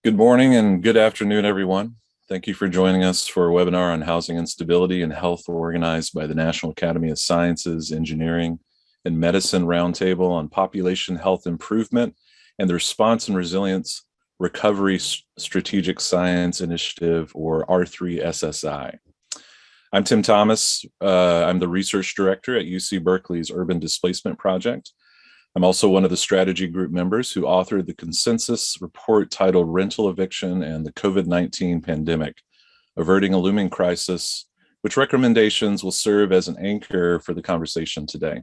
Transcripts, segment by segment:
Good morning and good afternoon, everyone. Thank you for joining us for a webinar on housing instability and health organized by the National Academy of Sciences, Engineering, and Medicine Roundtable on Population Health Improvement and the Response and Resilience Recovery Strategic Science Initiative, or R3SSI. I'm Tim Thomas. I'm the Research Director at UC Berkeley's Urban Displacement Project. I'm also one of the strategy group members who authored the consensus report titled Rental Eviction and the COVID-19 Pandemic, Averting a Looming Crisis, which recommendations will serve as an anchor for the conversation today.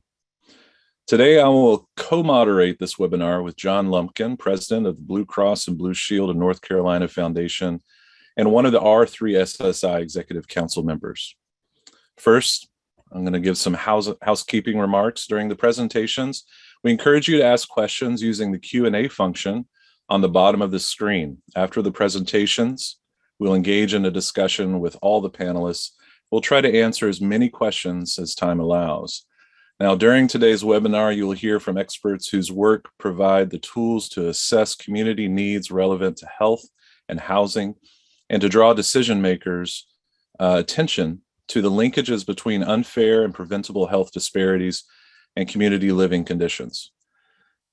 Today, I will co-moderate this webinar with John Lumpkin, president of the Blue Cross and Blue Shield of North Carolina Foundation, and one of the R3SSI Executive Council members. First, I'm going to give some housekeeping remarks during the presentations. We encourage you to ask questions using the Q&A function on the bottom of the screen. After the presentations, we'll engage in a discussion with all the panelists. We'll try to answer as many questions as time allows. Now, during today's webinar, you'll hear from experts whose work provide the tools to assess community needs relevant to health and housing, and to draw decision makers' attention to the linkages between unfair and preventable health disparities and community living conditions.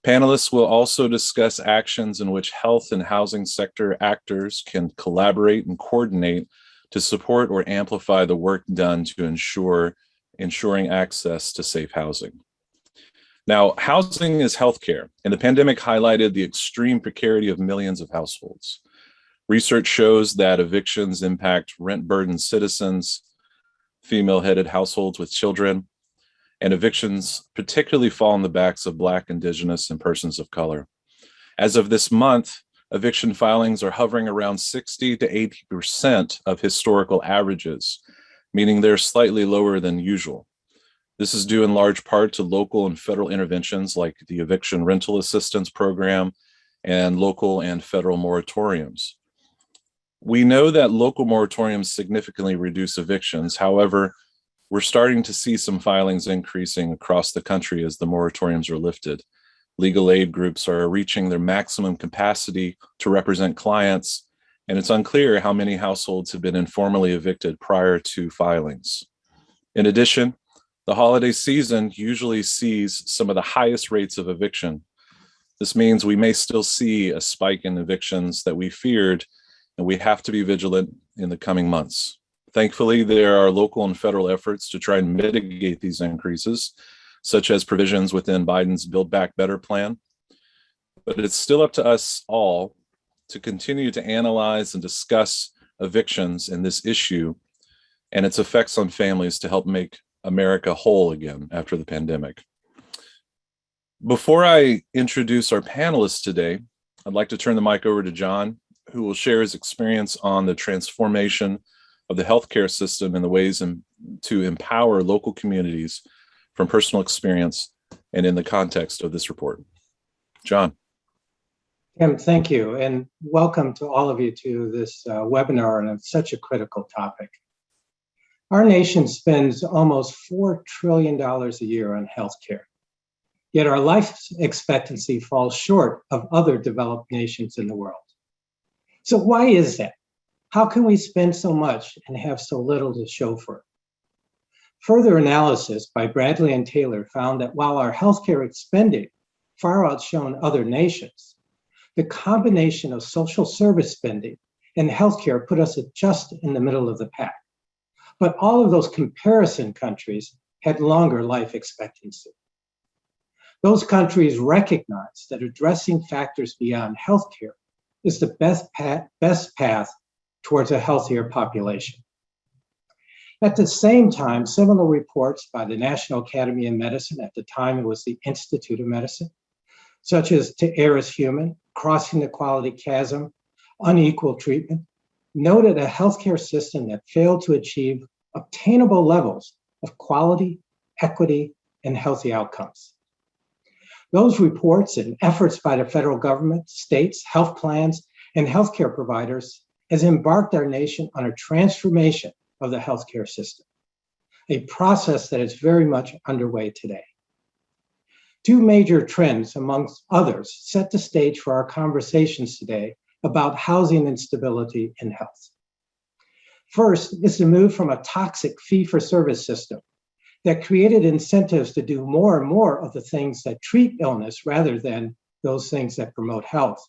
Panelists will also discuss actions in which health and housing sector actors can collaborate and coordinate to support or amplify the work done to ensuring access to safe housing. Now, housing is healthcare, and the pandemic highlighted the extreme precarity of millions of households. Research shows that evictions impact rent-burdened citizens, female-headed households with children, and evictions particularly fall on the backs of Black, Indigenous, and persons of color. As of this month, eviction filings are hovering around 60 to 80% of historical averages, meaning they're slightly lower than usual. This is due in large part to local and federal interventions like the Eviction Rental Assistance Program and local and federal moratoriums. We know that local moratoriums significantly reduce evictions. However, we're starting to see some filings increasing across the country as the moratoriums are lifted. Legal aid groups are reaching their maximum capacity to represent clients, and it's unclear how many households have been informally evicted prior to filings. In addition, the holiday season usually sees some of the highest rates of eviction. This means we may still see a spike in evictions that we feared, and we have to be vigilant in the coming months. Thankfully, there are local and federal efforts to try and mitigate these increases, such as provisions within Biden's Build Back Better plan. But it's still up to us all to continue to analyze and discuss evictions and this issue and its effects on families to help make America whole again after the pandemic. Before I introduce our panelists today, I'd like to turn the mic over to John, who will share his experience on the transformation of the healthcare system and the ways to empower local communities from personal experience and in the context of this report. John. Tim, thank you, and welcome to all of you to this webinar on such a critical topic. Our nation spends almost $4 trillion a year on healthcare, yet our life expectancy falls short of other developed nations in the world. So why is that? How can we spend so much and have so little to show for it? Further analysis by Bradley and Taylor found that while our healthcare spending far outshone other nations, the combination of social service spending and healthcare put us just in the middle of the pack. But all of those comparison countries had longer life expectancy. Those countries recognize that addressing factors beyond healthcare is the best path towards a healthier population. At the same time, similar reports by the National Academy of Medicine, at the time it was the Institute of Medicine, such as To Err is Human, Crossing the Quality Chasm, Unequal Treatment, noted a healthcare system that failed to achieve obtainable levels of quality, equity, and healthy outcomes. Those reports and efforts by the federal government, states, health plans, and healthcare providers has embarked our nation on a transformation of the healthcare system, a process that is very much underway today. Two major trends, amongst others, set the stage for our conversations today about housing instability and health. First is the move from a toxic fee-for-service system that created incentives to do more and more of the things that treat illness rather than those things that promote health,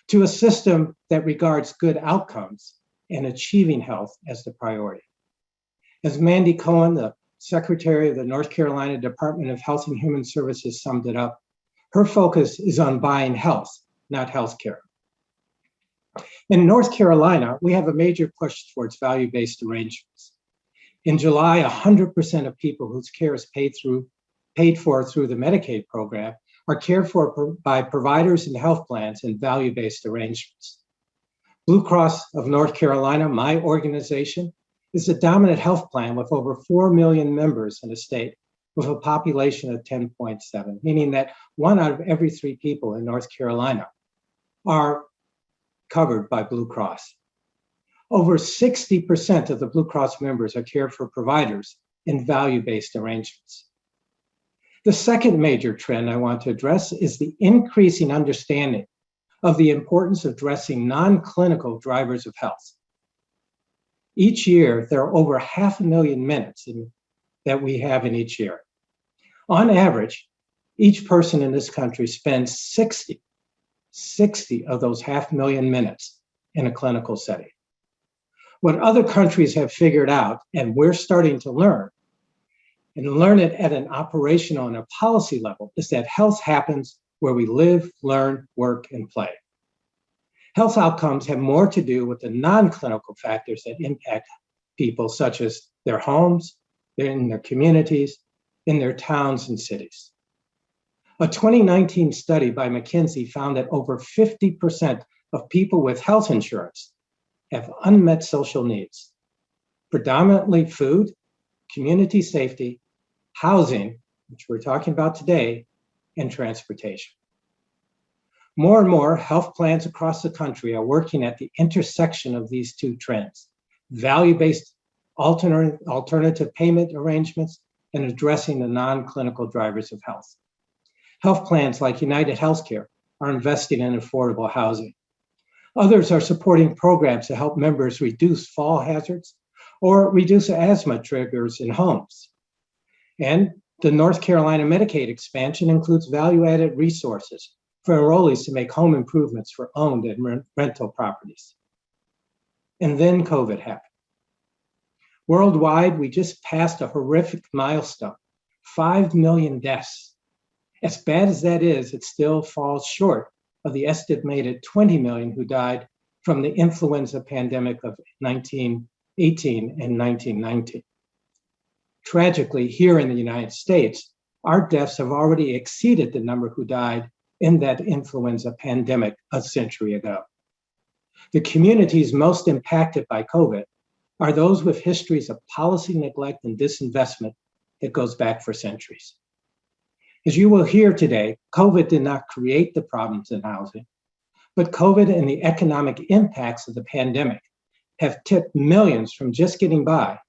to a system that regards good outcomes and achieving health as the priority. As Mandy Cohen, the Secretary of the North Carolina Department of Health and Human Services, summed it up, her focus is on buying health, not healthcare. In North Carolina, we have a major push towards value-based arrangements. In July, 100% of people whose care is paid for through the Medicaid program are cared for by providers and health plans in value-based arrangements. Blue Cross of North Carolina, my organization, is the dominant health plan with over 4 million members in the state with a population of 10.7, meaning that 1 out of every 3 people in North Carolina are covered by Blue Cross. Over 60% of the Blue Cross members are cared for providers in value-based arrangements. The second major trend I want to address is the increasing understanding of the importance of addressing non-clinical drivers of health. Each year, there are over 500,000 minutes that we have in each year. On average, each person in this country spends 60 of those 500,000 minutes in a clinical setting. What other countries have figured out, and we're starting to learn, and learn it at an operational and a policy level, is that health happens where we live, learn, work, and play. Health outcomes have more to do with the non-clinical factors that impact people, such as their homes, in their communities, in their towns and cities. A 2019 study by McKinsey found that over 50% of people with health insurance have unmet social needs, predominantly food, community safety, housing, which we're talking about today, and transportation. More and more health plans across the country are working at the intersection of these two trends, value-based alternative payment arrangements and addressing the non-clinical drivers of health. Health plans like United Healthcare are investing in affordable housing. Others are supporting programs to help members reduce fall hazards or reduce asthma triggers in homes. And the North Carolina Medicaid expansion includes value-added resources for enrollees to make home improvements for owned and rental properties. And then COVID happened. Worldwide, we just passed a horrific milestone, 5 million deaths. As bad as that is, it still falls short of the estimated 20 million who died from the influenza pandemic of 1918 and 1919. Tragically, here in the United States, our deaths have already exceeded the number who died in that influenza pandemic a century ago. The communities most impacted by COVID are those with histories of policy neglect and disinvestment that goes back for centuries. As you will hear today, COVID did not create the problems in housing, but COVID and the economic impacts of the pandemic have tipped millions from just getting by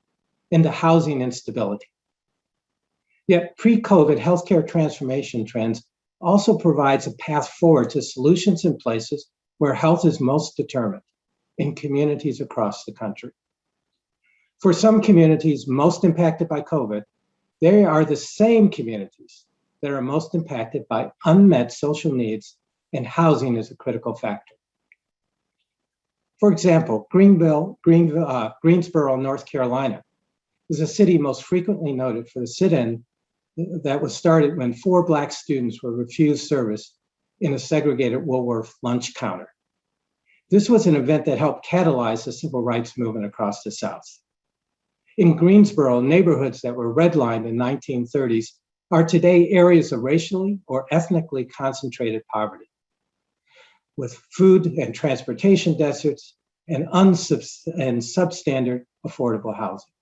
into housing instability. Yet pre-COVID healthcare transformation trends also provides a path forward to solutions in places where health is most determined, in communities across the country. For some communities most impacted by COVID, they are the same communities that are most impacted by unmet social needs, and housing is a critical factor. For example, Greensboro, North Carolina, is a city most frequently noted for the sit-in that was started when 4 Black students were refused service in a segregated Woolworth lunch counter. This was an event that helped catalyze the civil rights movement across the South. In Greensboro, neighborhoods that were redlined in the 1930s are today areas of racially or ethnically concentrated poverty, with food and transportation deserts and substandard affordable housing.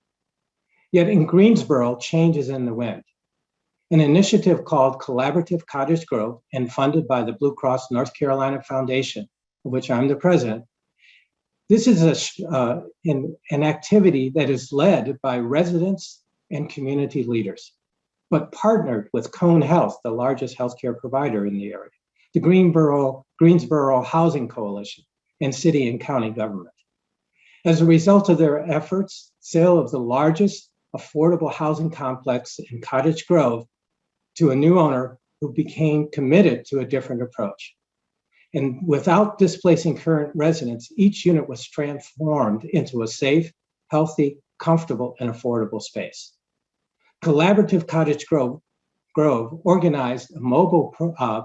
Yet in Greensboro, change is in the wind. An initiative called Collaborative Cottage Growth and funded by the Blue Cross North Carolina Foundation, of which I'm the president. This is an activity that is led by residents and community leaders, but partnered with Cone Health, the largest healthcare provider in the area, the Greensboro Housing Coalition, and city and county government. As a result of their efforts, sale of the largest affordable housing complex in Cottage Grove to a new owner who became committed to a different approach. And without displacing current residents, each unit was transformed into a safe, healthy, comfortable, and affordable space. Collaborative Cottage Grove organized a mobile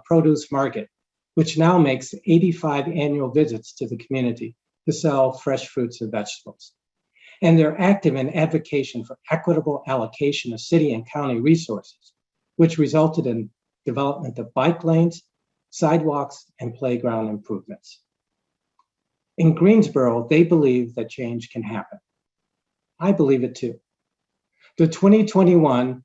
produce market, which now makes 85 annual visits to the community to sell fresh fruits and vegetables. And they're active in advocacy for equitable allocation of city and county resources, which resulted in development of bike lanes, sidewalks, and playground improvements. In Greensboro, they believe that change can happen. I believe it too. The 2021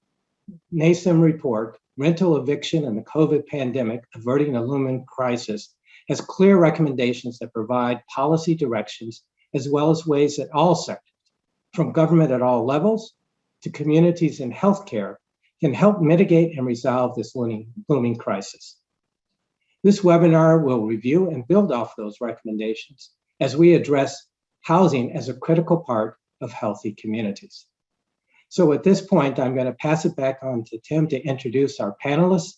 NASEM report, Rental Eviction and the COVID Pandemic, Averting a Looming Crisis, has clear recommendations that provide policy directions as well as ways that all sectors, from government at all levels to communities in healthcare, can help mitigate and resolve this looming crisis. This webinar will review and build off those recommendations as we address housing as a critical part of healthy communities. So at this point, I'm going to pass it back on to Tim to introduce our panelists,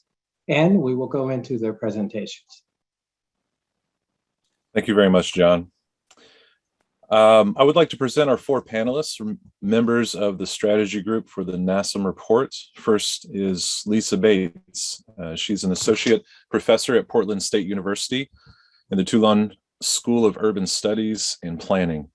and we will go into their presentations. Thank you very much, John. I would like to present our four panelists, members of the strategy group for the NASEM report. First is Lisa Bates. She's an associate professor at Portland State University in the Toulon School of Urban Studies and Planning.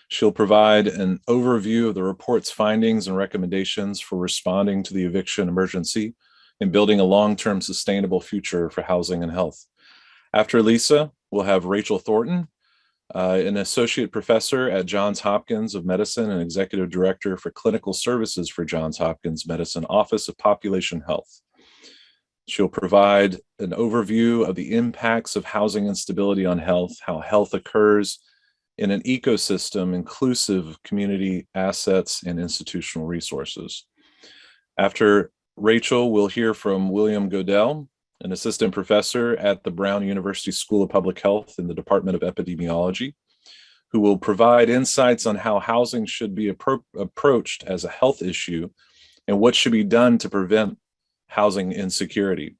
She'll provide an overview of the report's findings and recommendations for responding to the eviction emergency and building a long-term sustainable future for housing and health. After Lisa, we'll have Rachel Thornton, an associate professor at Johns Hopkins of Medicine and executive director for clinical services for Johns Hopkins Medicine Office of Population Health. She'll provide an overview of the impacts of housing instability on health, how health occurs in an ecosystem inclusive of community assets and institutional resources. After Rachel, we'll hear from William Godell, an assistant professor at the Brown University School of Public Health in the Department of Epidemiology, who will provide insights on how housing should be approached as a health issue and what should be done to prevent housing insecurity.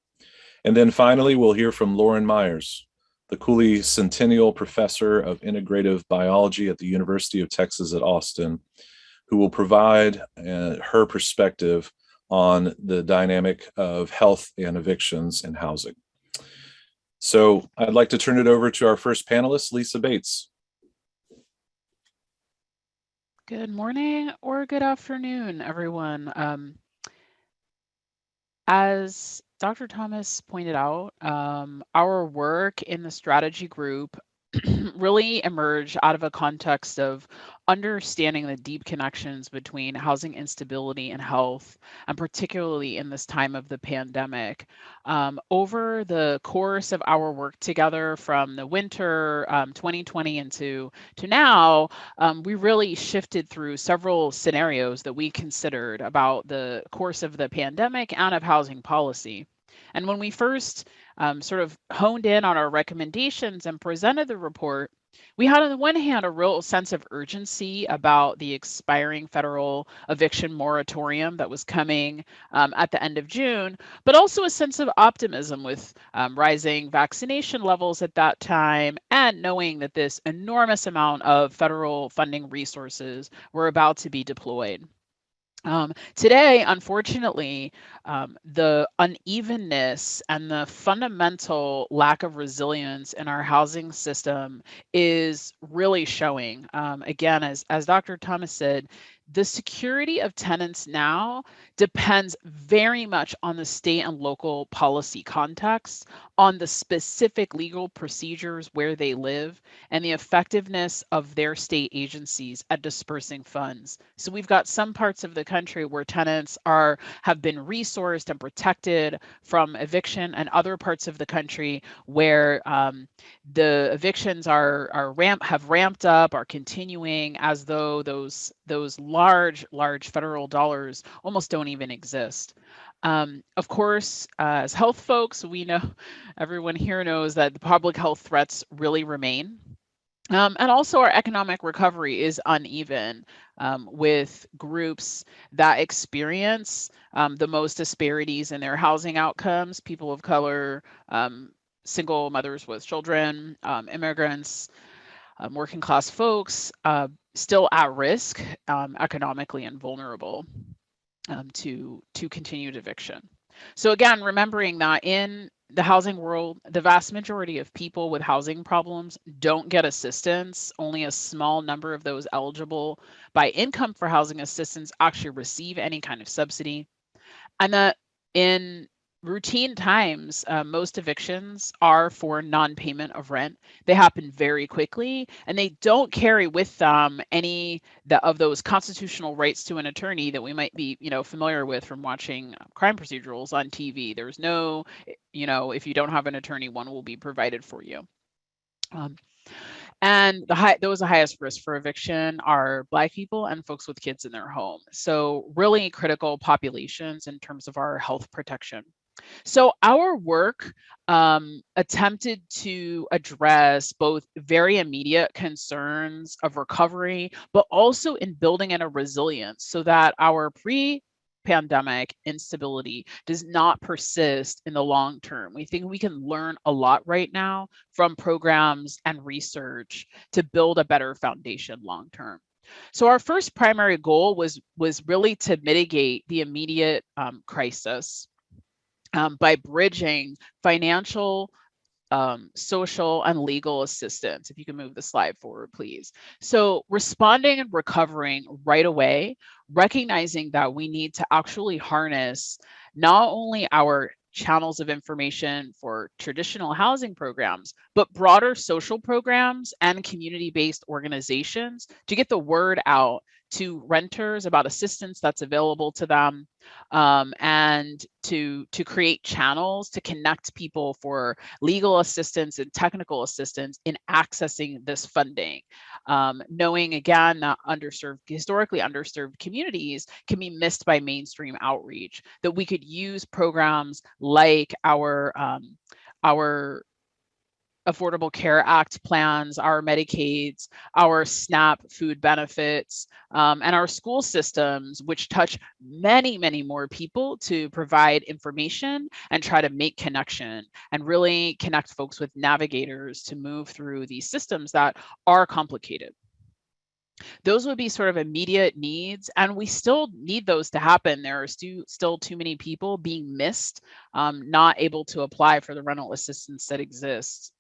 And then finally, we'll hear from Lauren Myers, the Cooley Centennial Professor of Integrative Biology at the University of Texas at Austin, who will provide her perspective on the dynamic of health and evictions and housing. So I'd like to turn it over to our first panelist, Lisa Bates. Good morning or good afternoon, everyone. As Dr. Thomas pointed out, our work in the strategy group really emerged out of a context of understanding the deep connections between housing instability and health, and particularly in this time of the pandemic. Over the course of our work together from the winter 2020 into now, we really shifted through several scenarios that we considered about the course of the pandemic and of housing policy. And when we first sort of honed in on our recommendations and presented the report, we had on the one hand a real sense of urgency about the expiring federal eviction moratorium that was coming at the end of June, but also a sense of optimism with rising vaccination levels at that time and knowing that this enormous amount of federal funding resources were about to be deployed. Today, unfortunately, the unevenness and the fundamental lack of resilience in our housing system is really showing. Again, as Dr. Thomas said, the security of tenants now depends very much on the state and local policy context, on the specific legal procedures where they live, and the effectiveness of their state agencies at dispersing funds. So we've got some parts of the country where tenants have been resourced and protected from eviction, and other parts of the country where the evictions have ramped up, are continuing as though those large federal dollars almost don't even exist. Of course, as health folks, we know, everyone here knows that the public health threats really remain. And also our economic recovery is uneven, with groups that experience the most disparities in their housing outcomes, people of color, single mothers with children, immigrants, working class folks, still at risk, economically and vulnerable to continued eviction. So again, remembering that in the housing world, the vast majority of people with housing problems don't get assistance. Only a small number of those eligible by income for housing assistance actually receive any kind of subsidy. And that in routine times, most evictions are for non-payment of rent. They happen very quickly, and they don't carry with them any of those constitutional rights to an attorney that we might be, familiar with from watching crime procedurals on TV. There's no, if you don't have an attorney, one will be provided for you. And those the highest risk for eviction are Black people and folks with kids in their home. So really critical populations in terms of our health protection. So our work attempted to address both very immediate concerns of recovery, but also in building in a resilience so that our pandemic instability does not persist in the long term. We think we can learn a lot right now from programs and research to build a better foundation long term. So our first primary goal was really to mitigate the immediate crisis by bridging financial, social, and legal assistance. If you can move the slide forward, please. So responding and recovering right away, recognizing that we need to actually harness not only our channels of information for traditional housing programs, but broader social programs and community-based organizations to get the word out to renters about assistance that's available to them, and to create channels to connect people for legal assistance and technical assistance in accessing this funding. Knowing again that historically underserved communities can be missed by mainstream outreach, that we could use programs like our Affordable Care Act plans, our Medicaids, our SNAP food benefits, and our school systems, which touch many, many more people, to provide information and try to make connection and really connect folks with navigators to move through these systems that are complicated. Those would be sort of immediate needs, and we still need those to happen. There are still too many people being missed, not able to apply for the rental assistance that exists.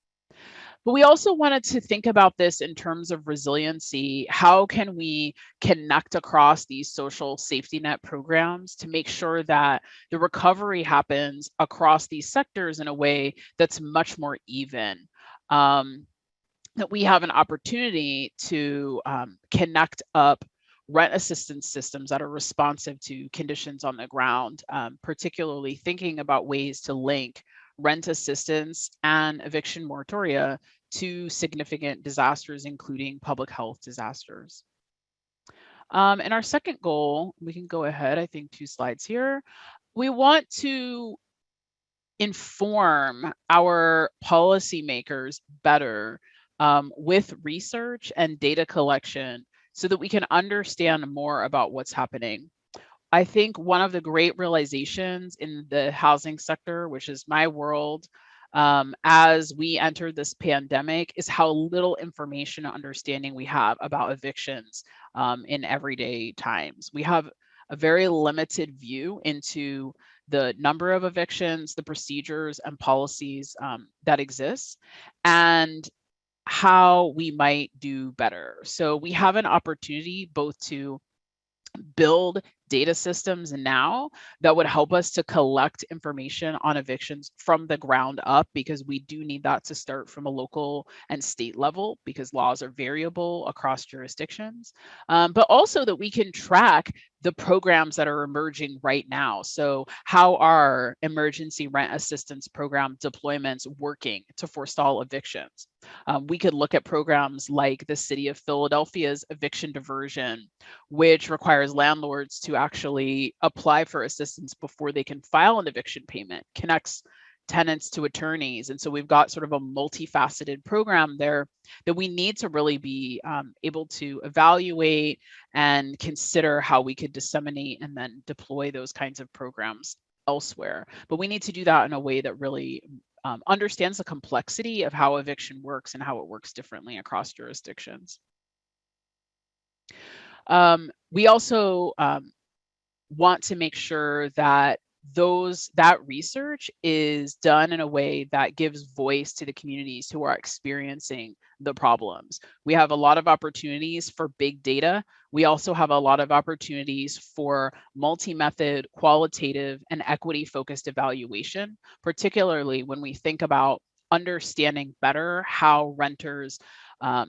But we also wanted to think about this in terms of resiliency. How can we connect across these social safety net programs to make sure that the recovery happens across these sectors in a way that's much more even? That we have an opportunity to connect up rent assistance systems that are responsive to conditions on the ground, particularly thinking about ways to link rent assistance and eviction moratoria to significant disasters, including public health disasters. And our second goal, we can go ahead, I think 2 slides here. We want to inform our policymakers better with research and data collection so that we can understand more about what's happening. I think one of the great realizations in the housing sector, which is my world, as we entered this pandemic, is how little information and understanding we have about evictions in everyday times. We have a very limited view into the number of evictions, the procedures and policies that exist, and how we might do better. So we have an opportunity both to build data systems now that would help us to collect information on evictions from the ground up, because we do need that to start from a local and state level because laws are variable across jurisdictions, but also that we can track the programs that are emerging right now. So how are emergency rent assistance program deployments working to forestall evictions? We could look at programs like the City of Philadelphia's eviction diversion, which requires landlords to actually apply for assistance before they can file an eviction payment, connects tenants to attorneys. And so we've got sort of a multifaceted program there that we need to really be able to evaluate and consider how we could disseminate and then deploy those kinds of programs elsewhere. But we need to do that in a way that really understands the complexity of how eviction works and how it works differently across jurisdictions. We also want to make sure that that research is done in a way that gives voice to the communities who are experiencing the problems. We have a lot of opportunities for big data. We also have a lot of opportunities for multi-method, qualitative, and equity-focused evaluation, particularly when we think about understanding better how renters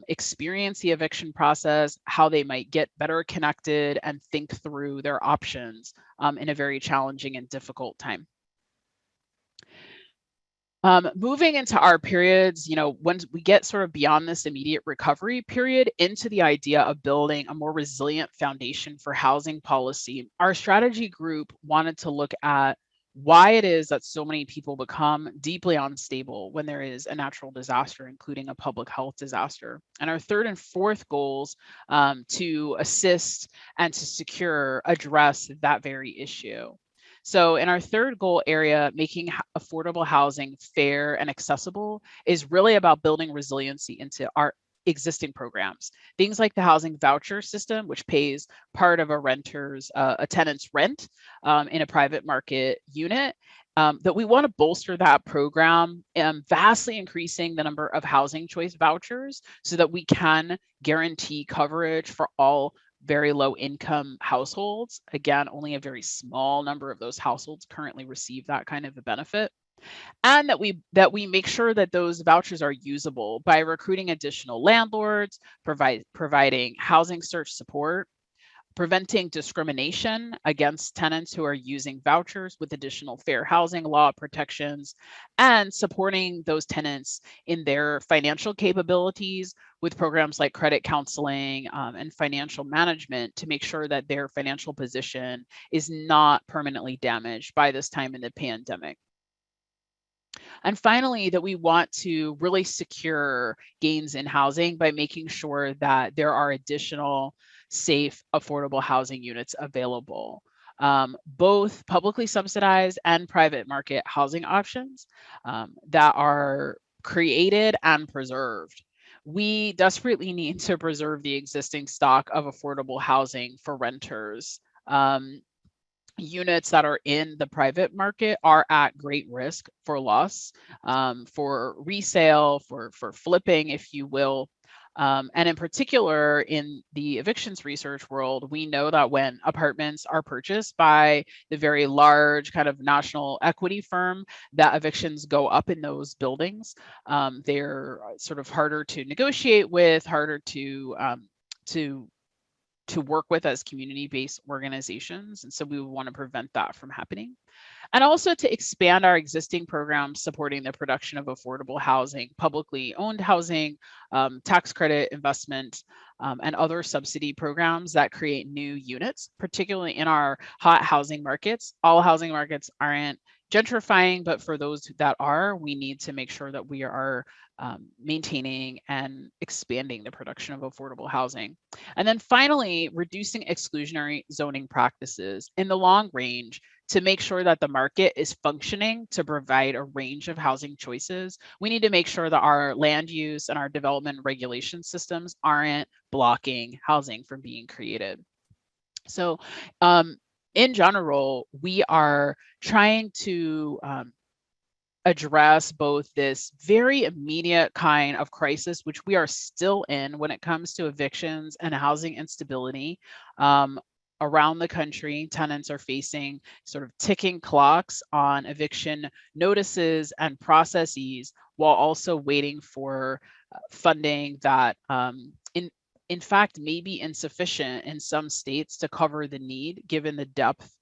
experience the eviction process, how they might get better connected and think through their options in a very challenging and difficult time. Moving into our periods, once we get sort of beyond this immediate recovery period into the idea of building a more resilient foundation for housing policy, our strategy group wanted to look at why it is that so many people become deeply unstable when there is a natural disaster, including a public health disaster. And our third and fourth goals to assist and to secure address that very issue. So in our third goal area, making affordable housing fair and accessible is really about building resiliency into our existing programs. Things like the housing voucher system, which pays part of a tenant's rent in a private market unit, that we want to bolster that program, vastly increasing the number of housing choice vouchers so that we can guarantee coverage for all very low income households. Again, only a very small number of those households currently receive that kind of a benefit. And that we make sure that those vouchers are usable by recruiting additional landlords, providing housing search support, preventing discrimination against tenants who are using vouchers with additional fair housing law protections, and supporting those tenants in their financial capabilities with programs like credit counseling and financial management to make sure that their financial position is not permanently damaged by this time in the pandemic. And finally, that we want to really secure gains in housing by making sure that there are additional safe, affordable housing units available, both publicly subsidized and private market housing options that are created and preserved. We desperately need to preserve the existing stock of affordable housing for renters. Units that are in the private market are at great risk for loss, for resale, for flipping, if you will. And in particular, in the evictions research world, we know that when apartments are purchased by the very large kind of national equity firm, that evictions go up in those buildings. They're sort of harder to negotiate with, harder to work with as community-based organizations. And so we would want to prevent that from happening. And also to expand our existing programs supporting the production of affordable housing, publicly owned housing, tax credit investment, and other subsidy programs that create new units, particularly in our hot housing markets. All housing markets aren't gentrifying, but for those that are, we need to make sure that we are maintaining and expanding the production of affordable housing. And then finally, reducing exclusionary zoning practices in the long range to make sure that the market is functioning to provide a range of housing choices. We need to make sure that our land use and our development regulation systems aren't blocking housing from being created. So in general, we are trying to address both this very immediate kind of crisis, which we are still in when it comes to evictions and housing instability. Around the country, tenants are facing sort of ticking clocks on eviction notices and processes, while also waiting for funding that in fact may be insufficient in some states to cover the need, given the depth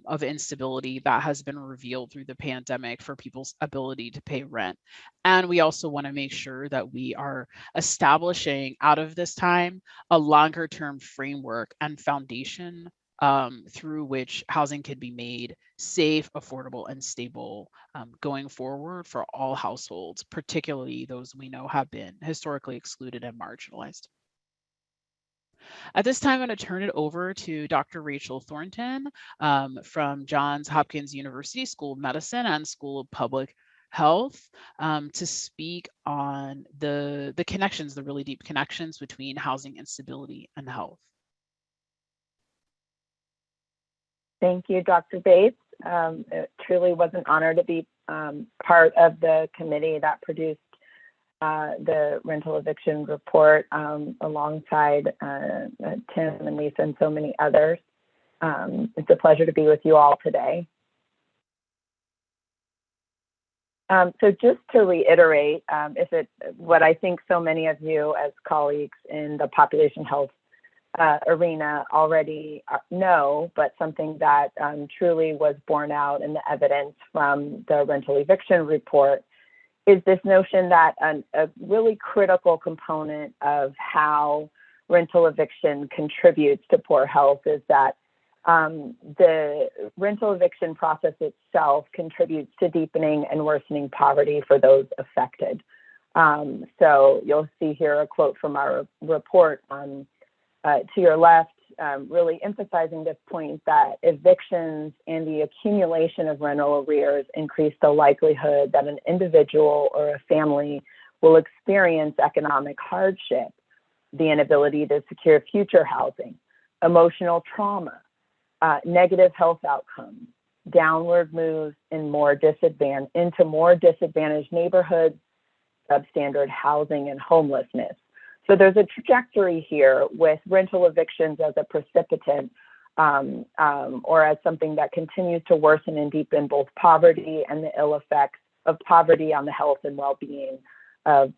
of instability that has been revealed through the pandemic for people's ability to pay rent. And we also want to make sure that we are establishing out of this time a longer term framework and foundation through which housing could be made safe, affordable, and stable going forward for all households, particularly those we know have been historically excluded and marginalized. At this time, I'm going to turn it over to Dr. Rachel Thornton from Johns Hopkins University School of Medicine and School of Public Health to speak on the connections, the really deep connections between housing instability and health. Thank you, Dr. Bates. It truly was an honor to be part of the committee that produced the rental eviction report alongside Tim and Lisa and so many others. It's a pleasure to be with you all today. So just to reiterate, what I think so many of you as colleagues in the population health arena already know, but something that truly was borne out in the evidence from the rental eviction report is this notion that a really critical component of how rental eviction contributes to poor health is that the rental eviction process itself contributes to deepening and worsening poverty for those affected. So you'll see here a quote from our report on to your left, really emphasizing this point that evictions and the accumulation of rental arrears increase the likelihood that an individual or a family will experience economic hardship, the inability to secure future housing, emotional trauma, negative health outcomes, downward moves into more disadvantaged neighborhoods, substandard housing, and homelessness. So there's a trajectory here with rental evictions as a precipitant or as something that continues to worsen and deepen both poverty and the ill effects of poverty on the health and well-being of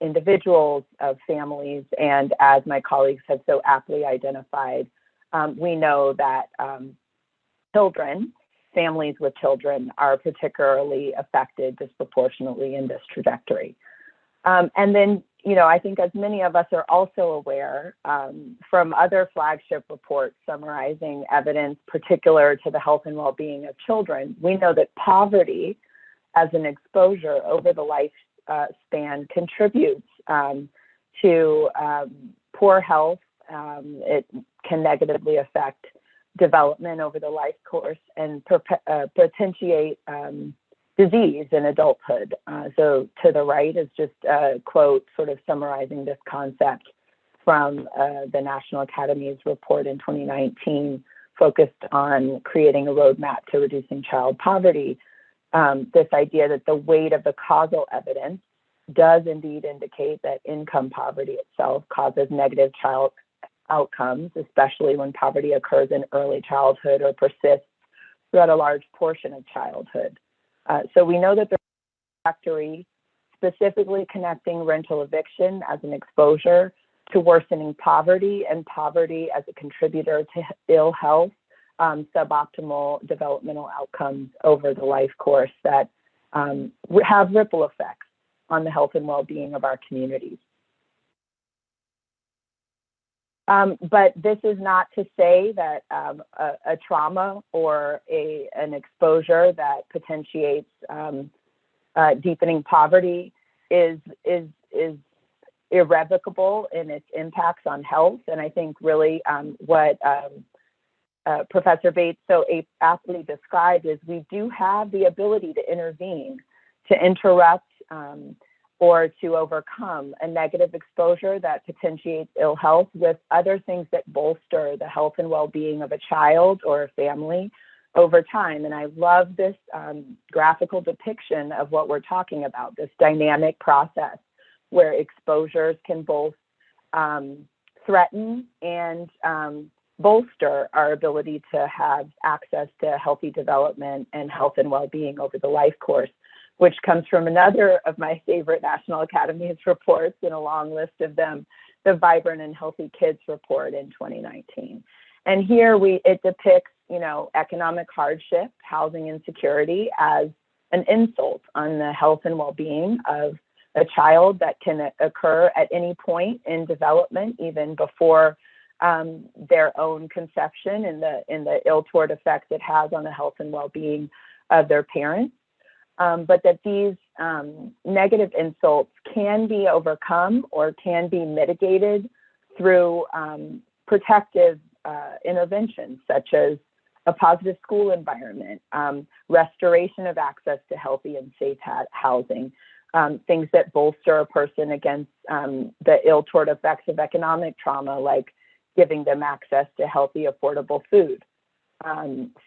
individuals, of families, and as my colleagues have so aptly identified, we know that families with children are particularly affected disproportionately in this trajectory. And then, I think as many of us are also aware from other flagship reports summarizing evidence particular to the health and well-being of children, we know that poverty as an exposure over the lifespan contributes to poor health. It can negatively affect development over the life course and potentiate disease in adulthood. So to the right is just a quote sort of summarizing this concept from the National Academy's report in 2019, focused on creating a roadmap to reducing child poverty. This idea that the weight of the causal evidence does indeed indicate that income poverty itself causes negative child outcomes, especially when poverty occurs in early childhood or persists throughout a large portion of childhood. So we know that the trajectory specifically connecting rental eviction as an exposure to worsening poverty and poverty as a contributor to ill health, suboptimal developmental outcomes over the life course that have ripple effects on the health and well-being of our communities. But this is not to say that a trauma or an exposure that potentiates deepening poverty is irrevocable in its impacts on health. And I think really what Professor Bates so aptly described is we do have the ability to intervene, to interrupt or to overcome a negative exposure that potentiates ill health with other things that bolster the health and well-being of a child or a family over time. And I love this graphical depiction of what we're talking about, this dynamic process where exposures can both threaten and bolster our ability to have access to healthy development and health and well-being over the life course, which comes from another of my favorite National Academy's reports in a long list of them, the Vibrant and Healthy Kids report in 2019. And here it depicts, economic hardship, housing insecurity as an insult on the health and well-being of a child that can occur at any point in development, even before their own conception and the ill-toward effects it has on the health and well-being of their parents, but that these negative insults can be overcome or can be mitigated through protective interventions, such as a positive school environment, restoration of access to healthy and safe housing, things that bolster a person against the ill-toward effects of economic trauma, like giving them access to healthy, affordable food.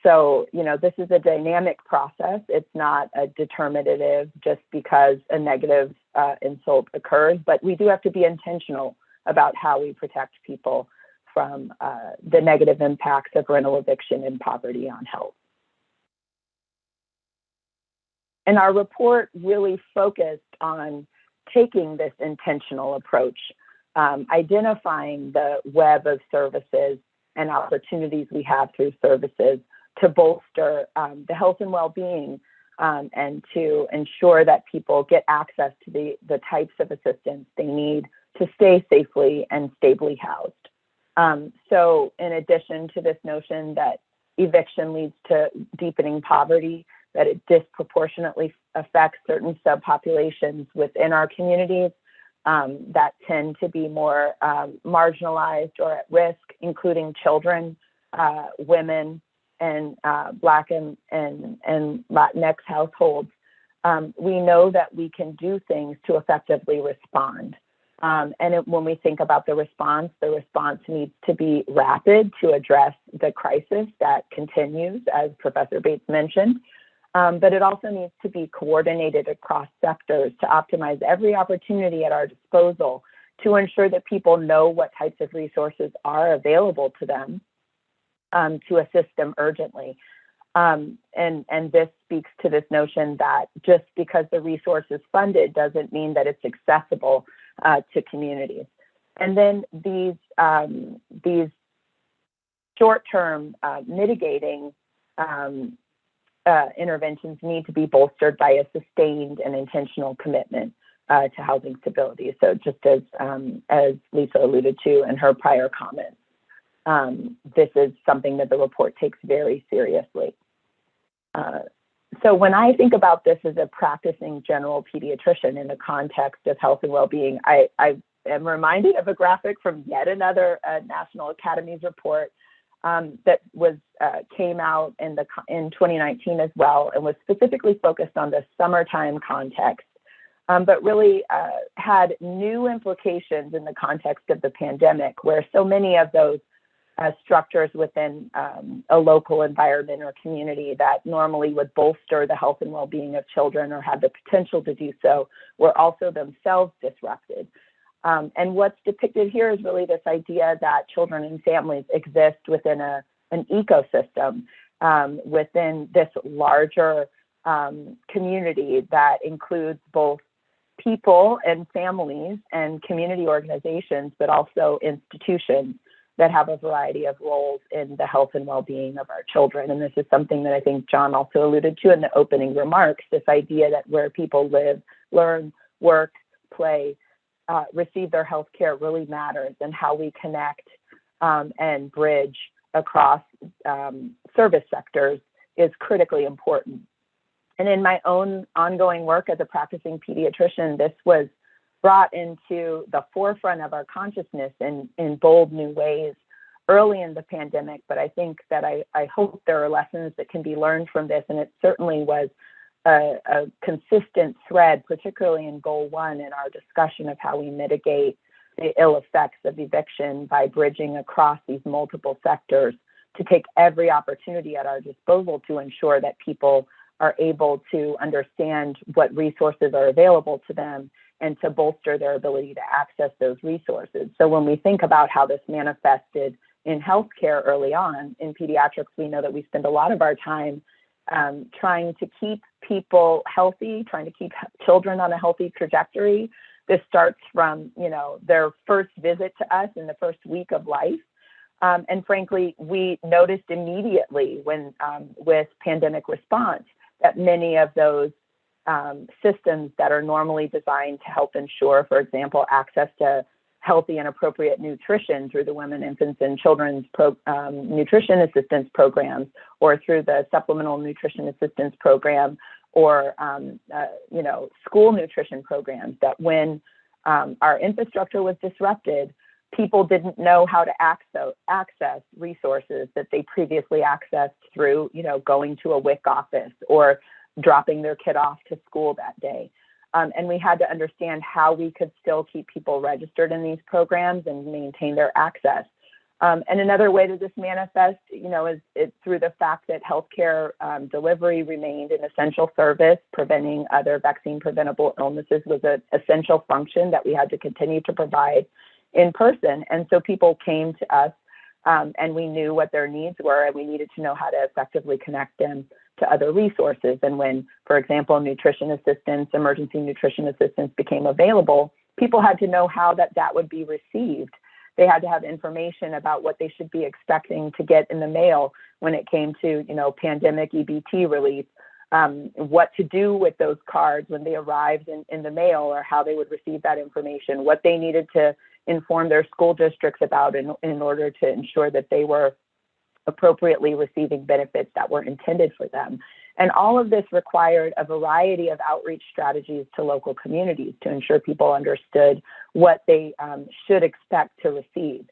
So, this is a dynamic process. It's not a determinative just because a negative insult occurs, but we do have to be intentional about how we protect people from the negative impacts of rental eviction and poverty on health. And our report really focused on taking this intentional approach, identifying the web of services and opportunities we have through services to bolster the health and well-being and to ensure that people get access to the types of assistance they need to stay safely and stably housed. So in addition to this notion that eviction leads to deepening poverty, that it disproportionately affects certain subpopulations within our communities that tend to be more marginalized or at risk, including children, women, and Black and Latinx households. We know that we can do things to effectively respond. When we think about the response needs to be rapid to address the crisis that continues, as Professor Bates mentioned. But it also needs to be coordinated across sectors to optimize every opportunity at our disposal to ensure that people know what types of resources are available to them to assist them urgently. And this speaks to this notion that just because the resource is funded doesn't mean that it's accessible to communities. And then these short-term mitigating interventions need to be bolstered by a sustained and intentional commitment to housing stability. So just as Lisa alluded to in her prior comments, this is something that the report takes very seriously. So when I think about this as a practicing general pediatrician in the context of health and well-being, I am reminded of a graphic from yet another National Academies report that came out in 2019 as well, and was specifically focused on the summertime context, but really had new implications in the context of the pandemic, where so many of those structures within a local environment or community that normally would bolster the health and well-being of children or have the potential to do so were also themselves disrupted. And what's depicted here is really this idea that children and families exist within an ecosystem within this larger community that includes both people and families and community organizations, but also institutions that have a variety of roles in the health and well-being of our children. And this is something that I think John also alluded to in the opening remarks, this idea that where people live, learn, work, play, receive their health care really matters, and how we connect and bridge across service sectors is critically important. And in my own ongoing work as a practicing pediatrician, this was brought into the forefront of our consciousness in bold new ways early in the pandemic. But I think that I hope there are lessons that can be learned from this. And it certainly was a consistent thread, particularly in Goal 1 in our discussion of how we mitigate the ill effects of eviction by bridging across these multiple sectors to take every opportunity at our disposal to ensure that people are able to understand what resources are available to them and to bolster their ability to access those resources. So when we think about how this manifested in healthcare early on in pediatrics, we know that we spend a lot of our time trying to keep people healthy, trying to keep children on a healthy trajectory. This starts from, their first visit to us in the first week of life. And frankly, we noticed immediately when with pandemic response that many of those systems that are normally designed to help ensure, for example, access to healthy and appropriate nutrition through the Women, Infants, and Children's Nutrition Assistance Programs, or through the Supplemental Nutrition Assistance Program, or school nutrition programs, that when our infrastructure was disrupted, people didn't know how to access resources that they previously accessed through, going to a WIC office or dropping their kid off to school that day. And we had to understand how we could still keep people registered in these programs and maintain their access. And another way that this manifests, is through the fact that healthcare delivery remained an essential service. Preventing other vaccine-preventable illnesses was an essential function that we had to continue to provide in person. And so people came to us, and we knew what their needs were, and we needed to know how to effectively connect them to other resources. And when, for example, nutrition assistance, emergency nutrition assistance became available, people had to know how that would be received. They had to have information about what they should be expecting to get in the mail when it came to, pandemic EBT relief, what to do with those cards when they arrived in the mail, or how they would receive that information, what they needed to inform their school districts about in order to ensure that they were appropriately receiving benefits that were intended for them. And all of this required a variety of outreach strategies to local communities to ensure people understood what they should expect to receive.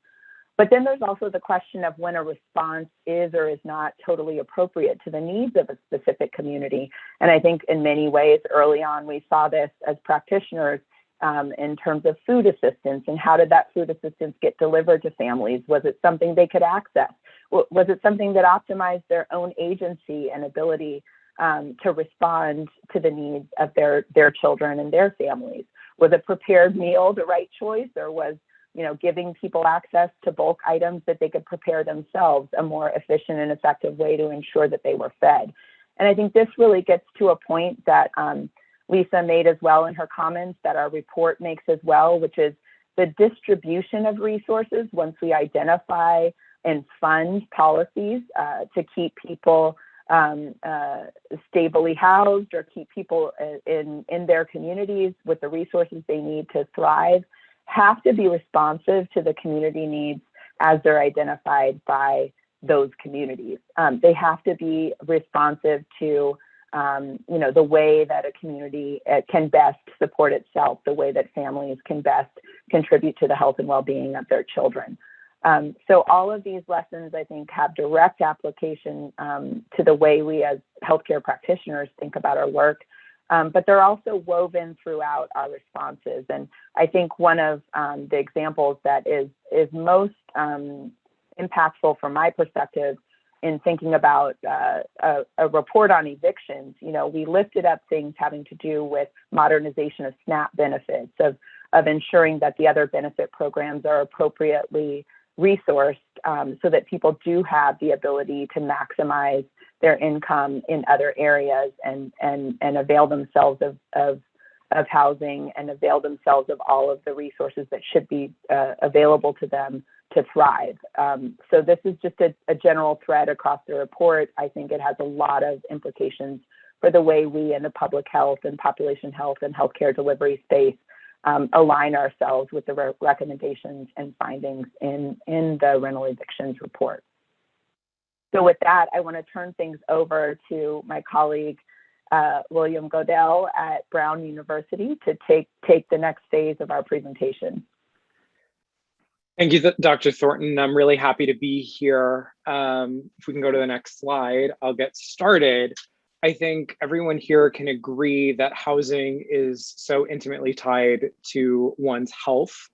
But then there's also the question of when a response is or is not totally appropriate to the needs of a specific community. And I think in many ways early on, we saw this as practitioners in terms of food assistance, and how did that food assistance get delivered to families? Was it something they could access? Was it something that optimized their own agency and ability to respond to the needs of their children and their families? Was a prepared meal the right choice, or was giving people access to bulk items that they could prepare themselves a more efficient and effective way to ensure that they were fed? And I think this really gets to a point that Lisa made as well in her comments, that our report makes as well, which is the distribution of resources once we identify and fund policies to keep people stably housed, or keep people in their communities with the resources they need to thrive, have to be responsive to the community needs as they're identified by those communities. They have to be responsive to the way that a community can best support itself, the way that families can best contribute to the health and well-being of their children. So all of these lessons, I think, have direct application to the way we as healthcare practitioners think about our work, but they're also woven throughout our responses. And I think one of the examples that is most impactful from my perspective in thinking about a report on evictions, we lifted up things having to do with modernization of SNAP benefits, of ensuring that the other benefit programs are appropriately resourced so that people do have the ability to maximize their income in other areas and avail themselves of housing and avail themselves of all of the resources that should be available to them to thrive. So this is just a general thread across the report. I think it has a lot of implications for the way we in the public health and population health and healthcare delivery space align ourselves with the recommendations and findings in the rental evictions report. So with that, I want to turn things over to my colleague, William Godell at Brown University, to take the next phase of our presentation. Thank you, Dr. Thornton. I'm really happy to be here. If we can go to the next slide, I'll get started. I think everyone here can agree that housing is so intimately tied to one's health.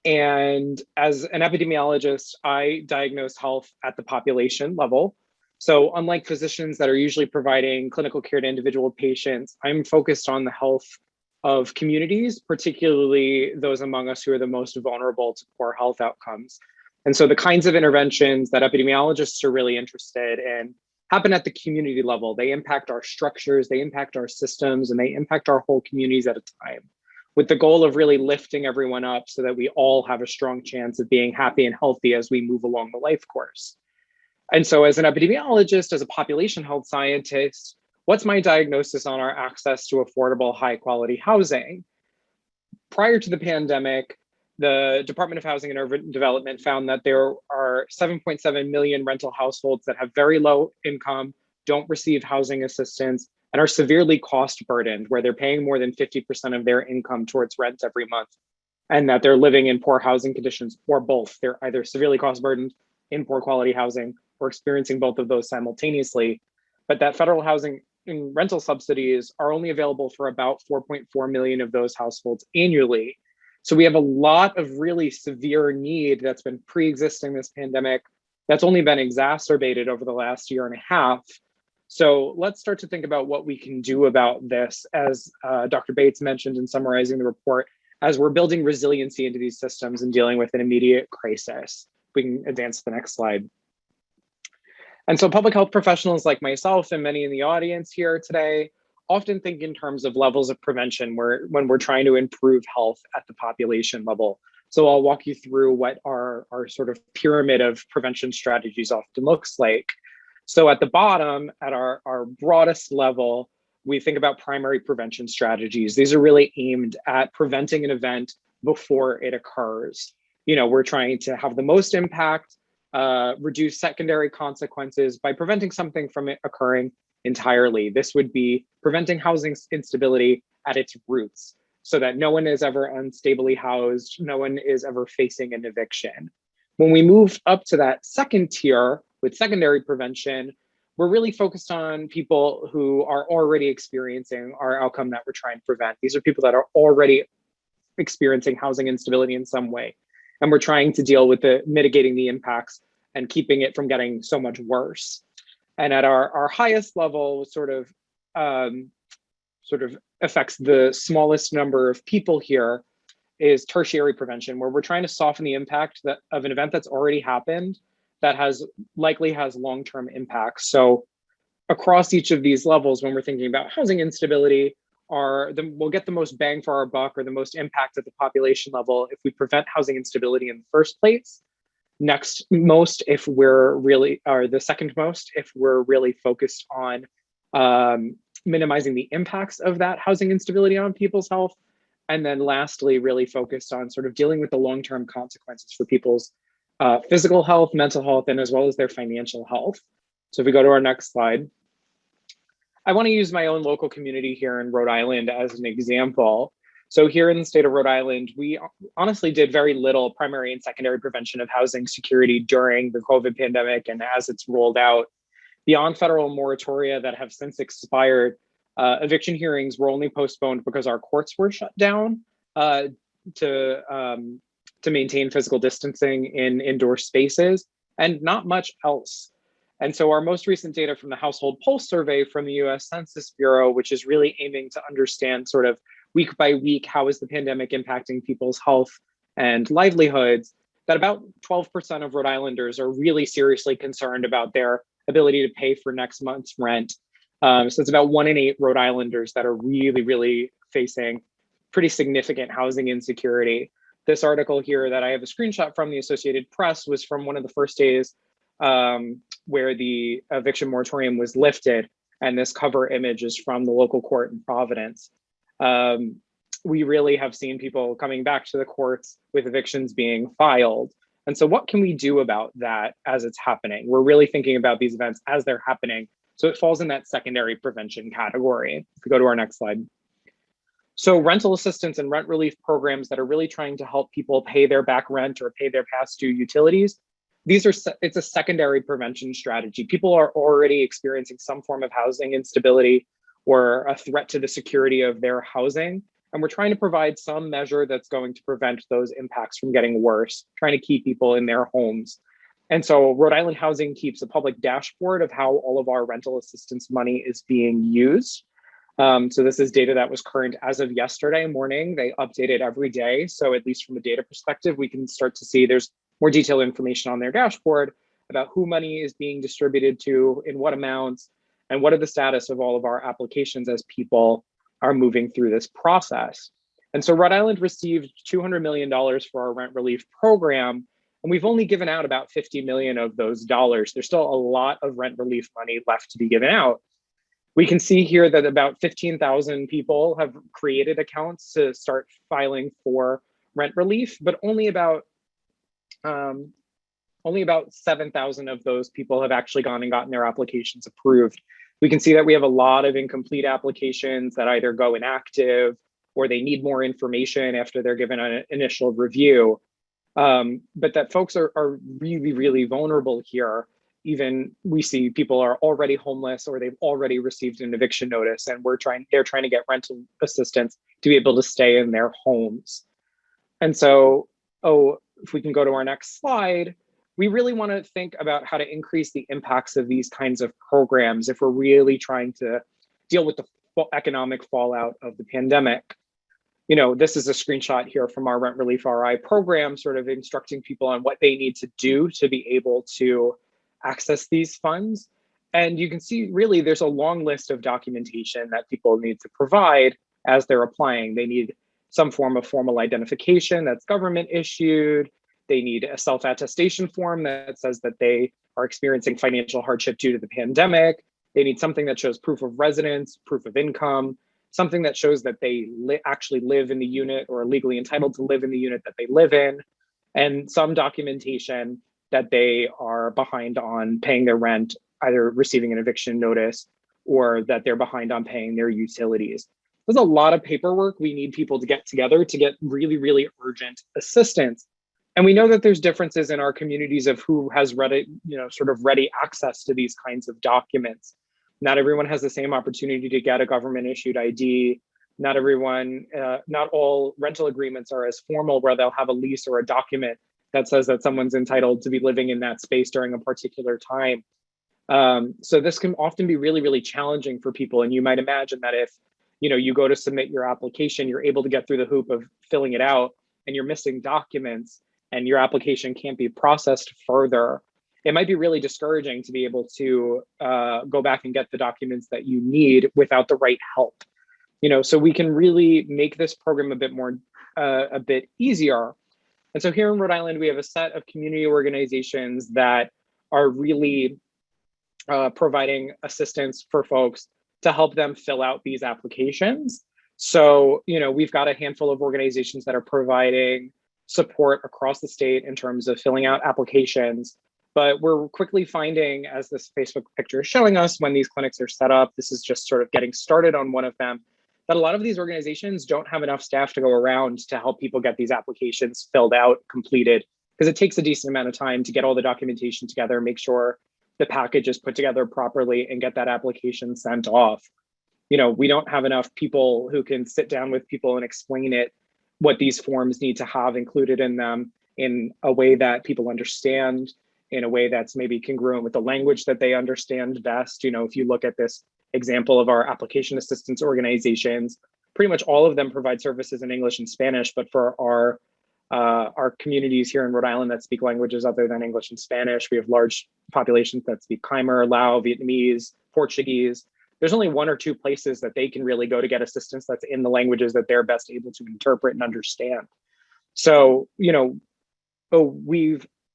And as an epidemiologist, I diagnose health at the population level. So unlike physicians that are usually providing clinical care to individual patients, I'm focused on the health of communities, particularly those among us who are the most vulnerable to poor health outcomes. And so the kinds of interventions that epidemiologists are really interested in happen at the community level. They impact our structures, they impact our systems, and they impact our whole communities at a time, with the goal of really lifting everyone up so that we all have a strong chance of being happy and healthy as we move along the life course. And so as an epidemiologist, as a population health scientist, what's my diagnosis on our access to affordable, high quality housing? Prior to the pandemic, the Department of Housing and Urban Development found that there are 7.7 million rental households that have very low income, don't receive housing assistance, and are severely cost burdened, where they're paying more than 50% of their income towards rent every month, and that they're living in poor housing conditions, or both. They're either severely cost burdened in poor quality housing or experiencing both of those simultaneously. But that federal housing and rental subsidies are only available for about 4.4 million of those households annually. So we have a lot of really severe need that's been pre-existing this pandemic that's only been exacerbated over the last year and a half. So let's start to think about what we can do about this, as Dr. Bates mentioned in summarizing the report, as we're building resiliency into these systems and dealing with an immediate crisis. We can advance to the next slide. And so public health professionals like myself and many in the audience here today often think in terms of levels of prevention when we're trying to improve health at the population level. So I'll walk you through what our sort of pyramid of prevention strategies often looks like. So at the bottom, at our broadest level, we think about primary prevention strategies. These are really aimed at preventing an event before it occurs. We're trying to have the most impact, reduce secondary consequences by preventing something from it occurring entirely. This would be preventing housing instability at its roots, so that no one is ever unstably housed, no one is ever facing an eviction. When we move up to that second tier with secondary prevention, we're really focused on people who are already experiencing our outcome that we're trying to prevent. These are people that are already experiencing housing instability in some way. And we're trying to deal with mitigating the impacts and keeping it from getting so much worse. And at our highest level, sort of affects the smallest number of people here, is tertiary prevention, where we're trying to soften the impact of an event that's already happened that likely has long-term impacts. So across each of these levels, when we're thinking about housing instability, we'll get the most bang for our buck or the most impact at the population level if we prevent housing instability in the first place. Next most, if we're really, or the second most, if we're really focused on minimizing the impacts of that housing instability on people's health. And then lastly, really focused on sort of dealing with the long-term consequences for people's physical health, mental health, and as well as their financial health. So if we go to our next slide, I want to use my own local community here in Rhode Island as an example. So here in the state of Rhode Island, we honestly did very little primary and secondary prevention of housing security during the COVID pandemic and as it's rolled out. Beyond federal moratoria that have since expired, eviction hearings were only postponed because our courts were shut down to maintain physical distancing in indoor spaces, and not much else. And so our most recent data from the Household Pulse Survey from the US Census Bureau, which is really aiming to understand sort of week by week, how is the pandemic impacting people's health and livelihoods, that about 12% of Rhode Islanders are really seriously concerned about their ability to pay for next month's rent. So it's about 1 in 8 Rhode Islanders that are really, really facing pretty significant housing insecurity. This article here that I have a screenshot from the Associated Press was from one of the first days where the eviction moratorium was lifted. And this cover image is from the local court in Providence. We really have seen people coming back to the courts with evictions being filed. And so what can we do about that as it's happening? We're really thinking about these events as they're happening. So it falls in that secondary prevention category. If we go to our next slide. So rental assistance and rent relief programs that are really trying to help people pay their back rent or pay their past due utilities. It's a secondary prevention strategy. People are already experiencing some form of housing instability or a threat to the security of their housing. And we're trying to provide some measure that's going to prevent those impacts from getting worse, trying to keep people in their homes. And so Rhode Island Housing keeps a public dashboard of how all of our rental assistance money is being used. So this is data that was current as of yesterday morning. They update it every day. So at least from a data perspective, we can start to see there's more detailed information on their dashboard about who money is being distributed to, in what amounts, and what are the status of all of our applications as people are moving through this process. And so Rhode Island received $200 million for our rent relief program, and we've only given out about 50 million of those dollars. There's still a lot of rent relief money left to be given out. We can see here that about 15,000 people have created accounts to start filing for rent relief, but only about 7,000 of those people have actually gone and gotten their applications approved. We can see that we have a lot of incomplete applications that either go inactive or they need more information after they're given an initial review. But that folks are really, really vulnerable here. Even we see people are already homeless or they've already received an eviction notice, and they're trying to get rental assistance to be able to stay in their homes. And so, if we can go to our next slide, we really want to think about how to increase the impacts of these kinds of programs if we're really trying to deal with the economic fallout of the pandemic. You know, this is a screenshot here from our Rent Relief RI program, sort of instructing people on what they need to do to be able to access these funds. And you can see really there's a long list of documentation that people need to provide as they're applying. They need some form of formal identification that's government issued. They need a self-attestation form that says that they are experiencing financial hardship due to the pandemic. They need something that shows proof of residence, proof of income, something that shows that they actually live in the unit or are legally entitled to live in the unit that they live in, and some documentation that they are behind on paying their rent, either receiving an eviction notice or that they're behind on paying their utilities. There's a lot of paperwork we need people to get together to get really, really urgent assistance. And we know that there's differences in our communities of who has ready access to these kinds of documents. Not everyone has the same opportunity to get a government issued ID. Not all rental agreements are as formal where they'll have a lease or a document that says that someone's entitled to be living in that space during a particular time. So this can often be really, really challenging for people. And you might imagine that if you go to submit your application, you're able to get through the hoop of filling it out and you're missing documents and your application can't be processed further, it might be really discouraging to be able to go back and get the documents that you need without the right help. So we can really make this program a bit easier. And so here in Rhode Island, we have a set of community organizations that are really providing assistance for folks to help them fill out these applications. So, we've got a handful of organizations that are providing support across the state in terms of filling out applications. But we're quickly finding, as this Facebook picture is showing us, when these clinics are set up, this is just sort of getting started on one of them, that a lot of these organizations don't have enough staff to go around to help people get these applications filled out, completed, because it takes a decent amount of time to get all the documentation together, make sure the package is put together properly, and get that application sent off. We don't have enough people who can sit down with people and explain what these forms need to have included in them in a way that people understand, in a way that's maybe congruent with the language that they understand best. If you look at this example of our application assistance organizations, pretty much all of them provide services in English and Spanish, but for our communities here in Rhode Island that speak languages other than English and Spanish, we have large populations that speak Khmer, Lao, Vietnamese, Portuguese. There's only one or two places that they can really go to get assistance that's in the languages that they're best able to interpret and understand. So,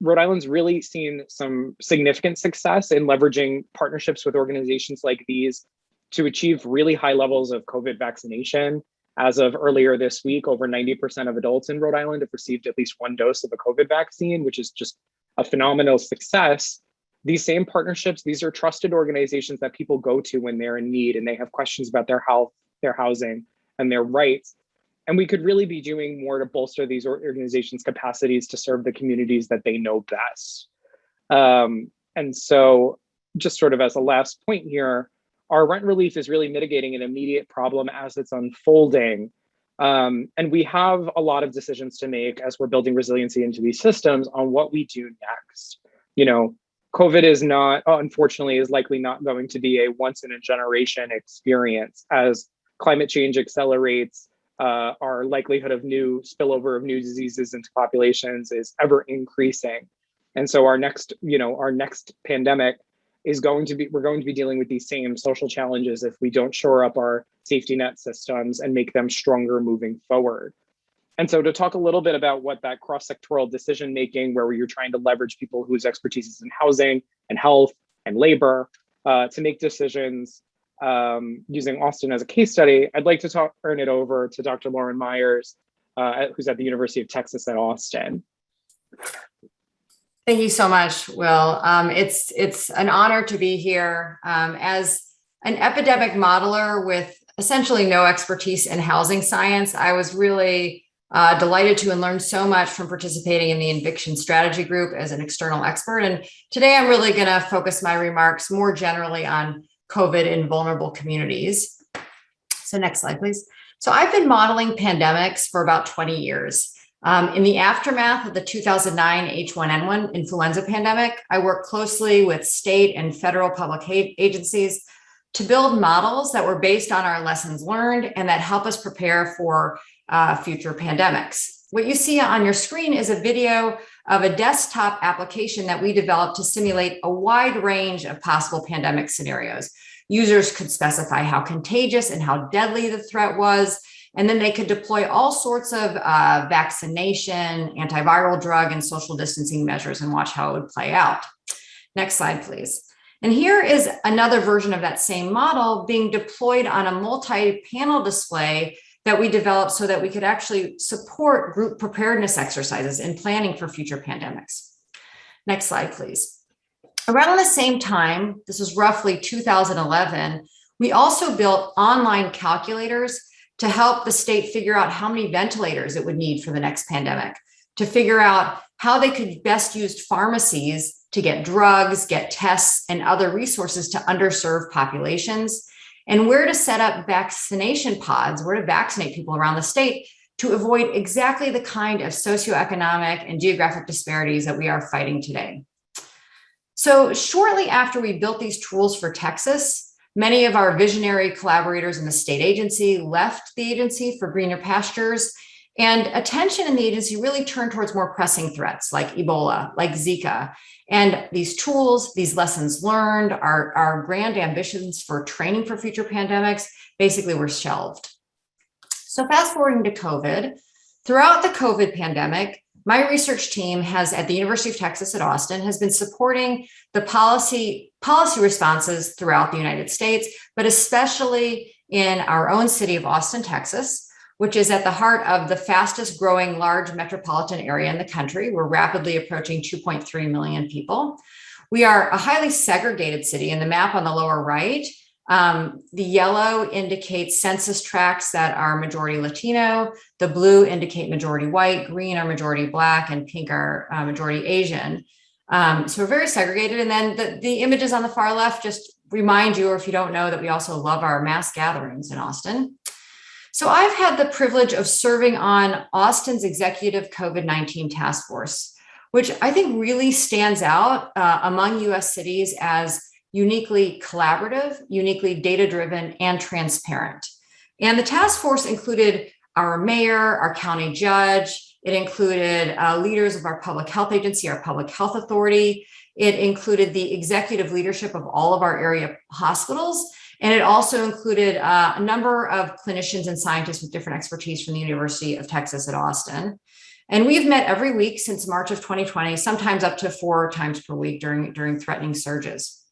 Rhode Island's really seen some significant success in leveraging partnerships with organizations like these to achieve really high levels of COVID vaccination. As of earlier this week, over 90% of adults in Rhode Island have received at least one dose of a COVID vaccine, which is just a phenomenal success. These same partnerships, these are trusted organizations that people go to when they're in need and they have questions about their health, their housing, and their rights. And we could really be doing more to bolster these organizations' capacities to serve the communities that they know best. And so just sort of as a last point here, our rent relief is really mitigating an immediate problem as it's unfolding. And we have a lot of decisions to make as we're building resiliency into these systems on what we do next. COVID is likely not going to be a once in a generation experience. As climate change accelerates, our likelihood of spillover of new diseases into populations is ever increasing. And so our next pandemic we're going to be dealing with these same social challenges if we don't shore up our safety net systems and make them stronger moving forward. And so to talk a little bit about what that cross-sectoral decision-making, where you're trying to leverage people whose expertise is in housing and health and labor to make decisions using Austin as a case study, I'd like to turn it over to Dr. Lauren Myers, who's at the University of Texas at Austin. Thank you so much, Will. It's an honor to be here. As an epidemic modeler with essentially no expertise in housing science, I was really delighted to and learned so much from participating in the eviction strategy group as an external expert. And today I'm really going to focus my remarks more generally on COVID in vulnerable communities. So next slide, please. So I've been modeling pandemics for about 20 years. In the aftermath of the 2009 H1N1 influenza pandemic, I worked closely with state and federal public agencies to build models that were based on our lessons learned and that help us prepare for future pandemics. What you see on your screen is a video of a desktop application that we developed to simulate a wide range of possible pandemic scenarios. Users could specify how contagious and how deadly the threat was, and then they could deploy all sorts of vaccination, antiviral drug, and social distancing measures and watch how it would play out. Next slide, please. And here is another version of that same model being deployed on a multi-panel display that we developed so that we could actually support group preparedness exercises in planning for future pandemics. Next slide, please. Around the same time, this was roughly 2011, we also built online calculators to help the state figure out how many ventilators it would need for the next pandemic, to figure out how they could best use pharmacies to get drugs, get tests, and other resources to underserved populations, and where to set up vaccination pods, where to vaccinate people around the state to avoid exactly the kind of socioeconomic and geographic disparities that we are fighting today. So shortly after we built these tools for Texas, many of our visionary collaborators in the state agency left the agency for greener pastures, and attention in the agency really turned towards more pressing threats like Ebola, like Zika. And these tools, these lessons learned, our grand ambitions for training for future pandemics basically were shelved. So fast forwarding to COVID, throughout the COVID pandemic, my research team at the University of Texas at Austin has been supporting the policy responses throughout the United States, but especially in our own city of Austin, Texas, which is at the heart of the fastest growing large metropolitan area in the country. We're rapidly approaching 2.3 million people. We are a highly segregated city. In the map on the lower right, the yellow indicates census tracts that are majority Latino, the blue indicate majority white, green are majority Black, and pink are majority Asian. So we're very segregated. And then the images on the far left just remind you, or if you don't know, that we also love our mass gatherings in Austin. So I've had the privilege of serving on Austin's executive COVID-19 task force, which I think really stands out among US cities as uniquely collaborative, uniquely data-driven, and transparent. And the task force included our mayor, our county judge. It included leaders of our public health agency, our public health authority. It included the executive leadership of all of our area hospitals. And it also included a number of clinicians and scientists with different expertise from the University of Texas at Austin. And we've met every week since March of 2020, sometimes up to 4 times per week during threatening surges.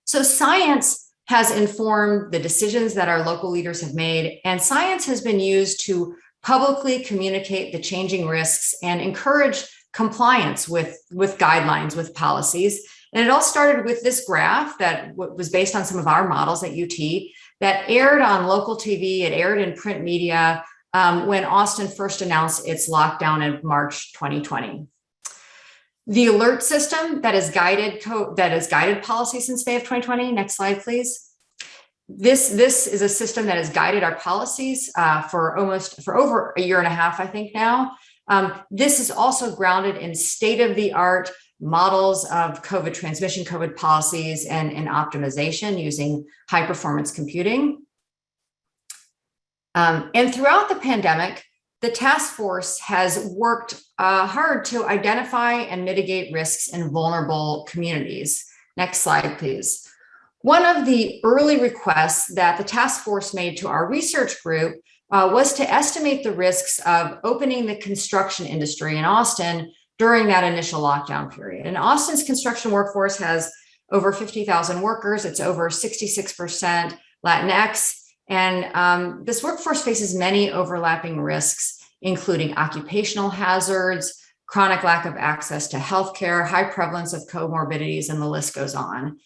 So science has informed the decisions that our local leaders have made, and science has been used to publicly communicate the changing risks and encourage compliance with guidelines, with policies. And it all started with this graph that was based on some of our models at UT that aired on local TV, it aired in print media when Austin first announced its lockdown in March 2020. The alert system that has guided policy since May of 2020. Next slide, please. This is a system that has guided our policies for over a year and a half, I think now. This is also grounded in state-of-the-art models of COVID transmission, COVID policies, and optimization using high-performance computing. And throughout the pandemic, the task force has worked hard to identify and mitigate risks in vulnerable communities. Next slide, please. One of the early requests that the task force made to our research group was to estimate the risks of opening the construction industry in Austin during that initial lockdown period. And Austin's construction workforce has over 50,000 workers. It's over 66% Latinx. And this workforce faces many overlapping risks, including occupational hazards, chronic lack of access to healthcare, high prevalence of comorbidities, and the list goes on.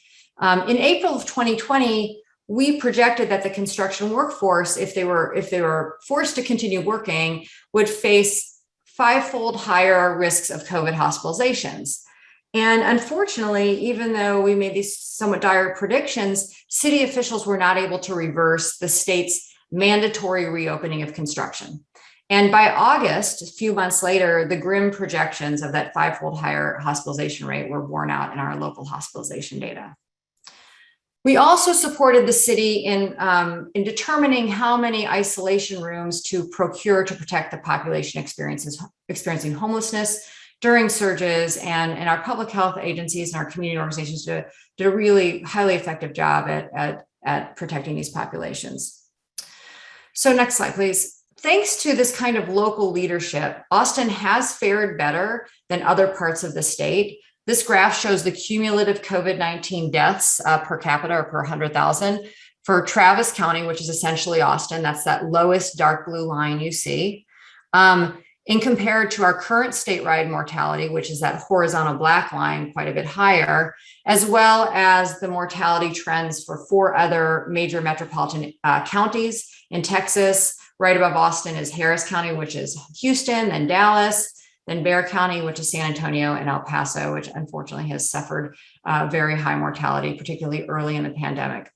In April of 2020, we projected that the construction workforce, if they were forced to continue working, would face 5-fold higher risks of COVID hospitalizations. And unfortunately, even though we made these somewhat dire predictions, city officials were not able to reverse the state's mandatory reopening of construction. And by August, a few months later, the grim projections of that 5-fold higher hospitalization rate were borne out in our local hospitalization data. We also supported the city in determining how many isolation rooms to procure to protect the population experiencing homelessness during surges, and our public health agencies and our community organizations did a really highly effective job at protecting these populations. So next slide, please. Thanks to this kind of local leadership, Austin has fared better than other parts of the state. This graph shows the cumulative COVID-19 deaths per capita or per 100,000 for Travis County, which is essentially Austin. That's that lowest dark blue line you see. In compared to our current statewide mortality, which is that horizontal black line, quite a bit higher, as well as the mortality trends for 4 other major metropolitan counties in Texas. Right above Austin is Harris County, which is Houston, then Dallas, then Bexar County, which is San Antonio, and El Paso, which unfortunately has suffered very high mortality, particularly early in the pandemic.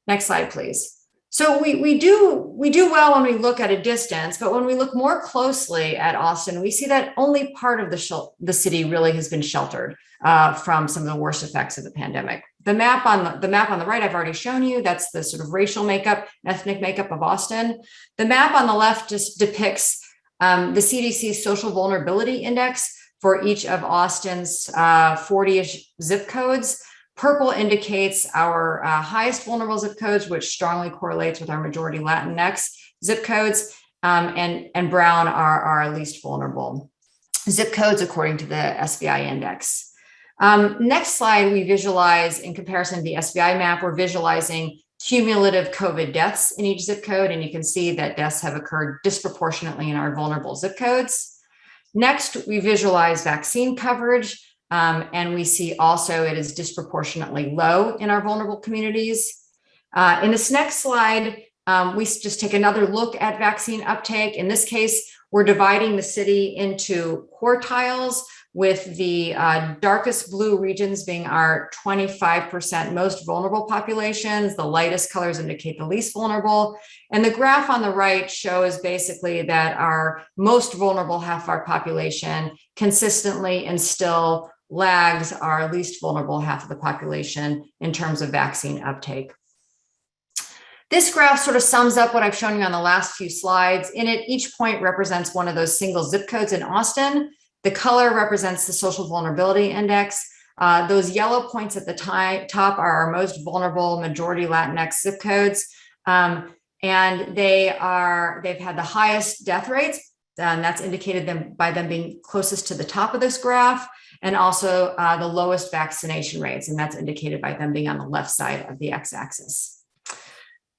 Next slide, please. So we do well when we look at a distance, but when we look more closely at Austin, we see that only part of the city really has been sheltered from some of the worst effects of the pandemic. The map on the right, I've already shown you. That's the sort of racial makeup, ethnic makeup of Austin. The map on the left just depicts the CDC's social vulnerability index for each of Austin's 40-ish zip codes. Purple indicates our highest vulnerable zip codes, which strongly correlates with our majority Latinx zip codes, and brown are our least vulnerable zip codes according to the SVI index. Next slide, we visualize, in comparison to the SVI map, we're visualizing cumulative COVID deaths in each zip code, and you can see that deaths have occurred disproportionately in our vulnerable zip codes. Next, we visualize vaccine coverage, and we see also it is disproportionately low in our vulnerable communities. In this next slide, we just take another look at vaccine uptake. In this case, we're dividing the city into quartiles, with the darkest blue regions being our 25% most vulnerable populations. The lightest colors indicate the least vulnerable. And the graph on the right shows basically that our most vulnerable half of our population consistently and still lags our least vulnerable half of the population in terms of vaccine uptake. This graph sort of sums up what I've shown you on the last few slides. In it, each point represents one of those single zip codes in Austin. The color represents the social vulnerability index. Those yellow points at the top are our most vulnerable majority Latinx zip codes. And they've had the highest death rates, and that's indicated by them being closest to the top of this graph, and also the lowest vaccination rates, and that's indicated by them being on the left side of the x-axis.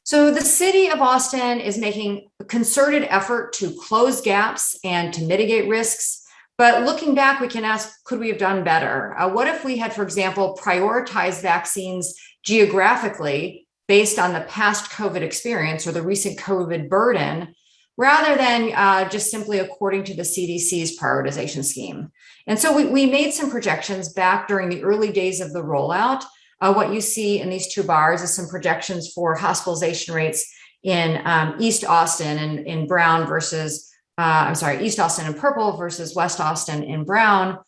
So the city of Austin is making a concerted effort to close gaps and to mitigate risks. But looking back, we can ask, could we have done better? What if we had, for example, prioritized vaccines geographically based on the past COVID experience or the recent COVID burden, rather than just simply according to the CDC's prioritization scheme? And so we made some projections back during the early days of the rollout. What you see in these 2 bars is some projections for hospitalization rates in East Austin in brown versus East Austin in purple versus West Austin in brown.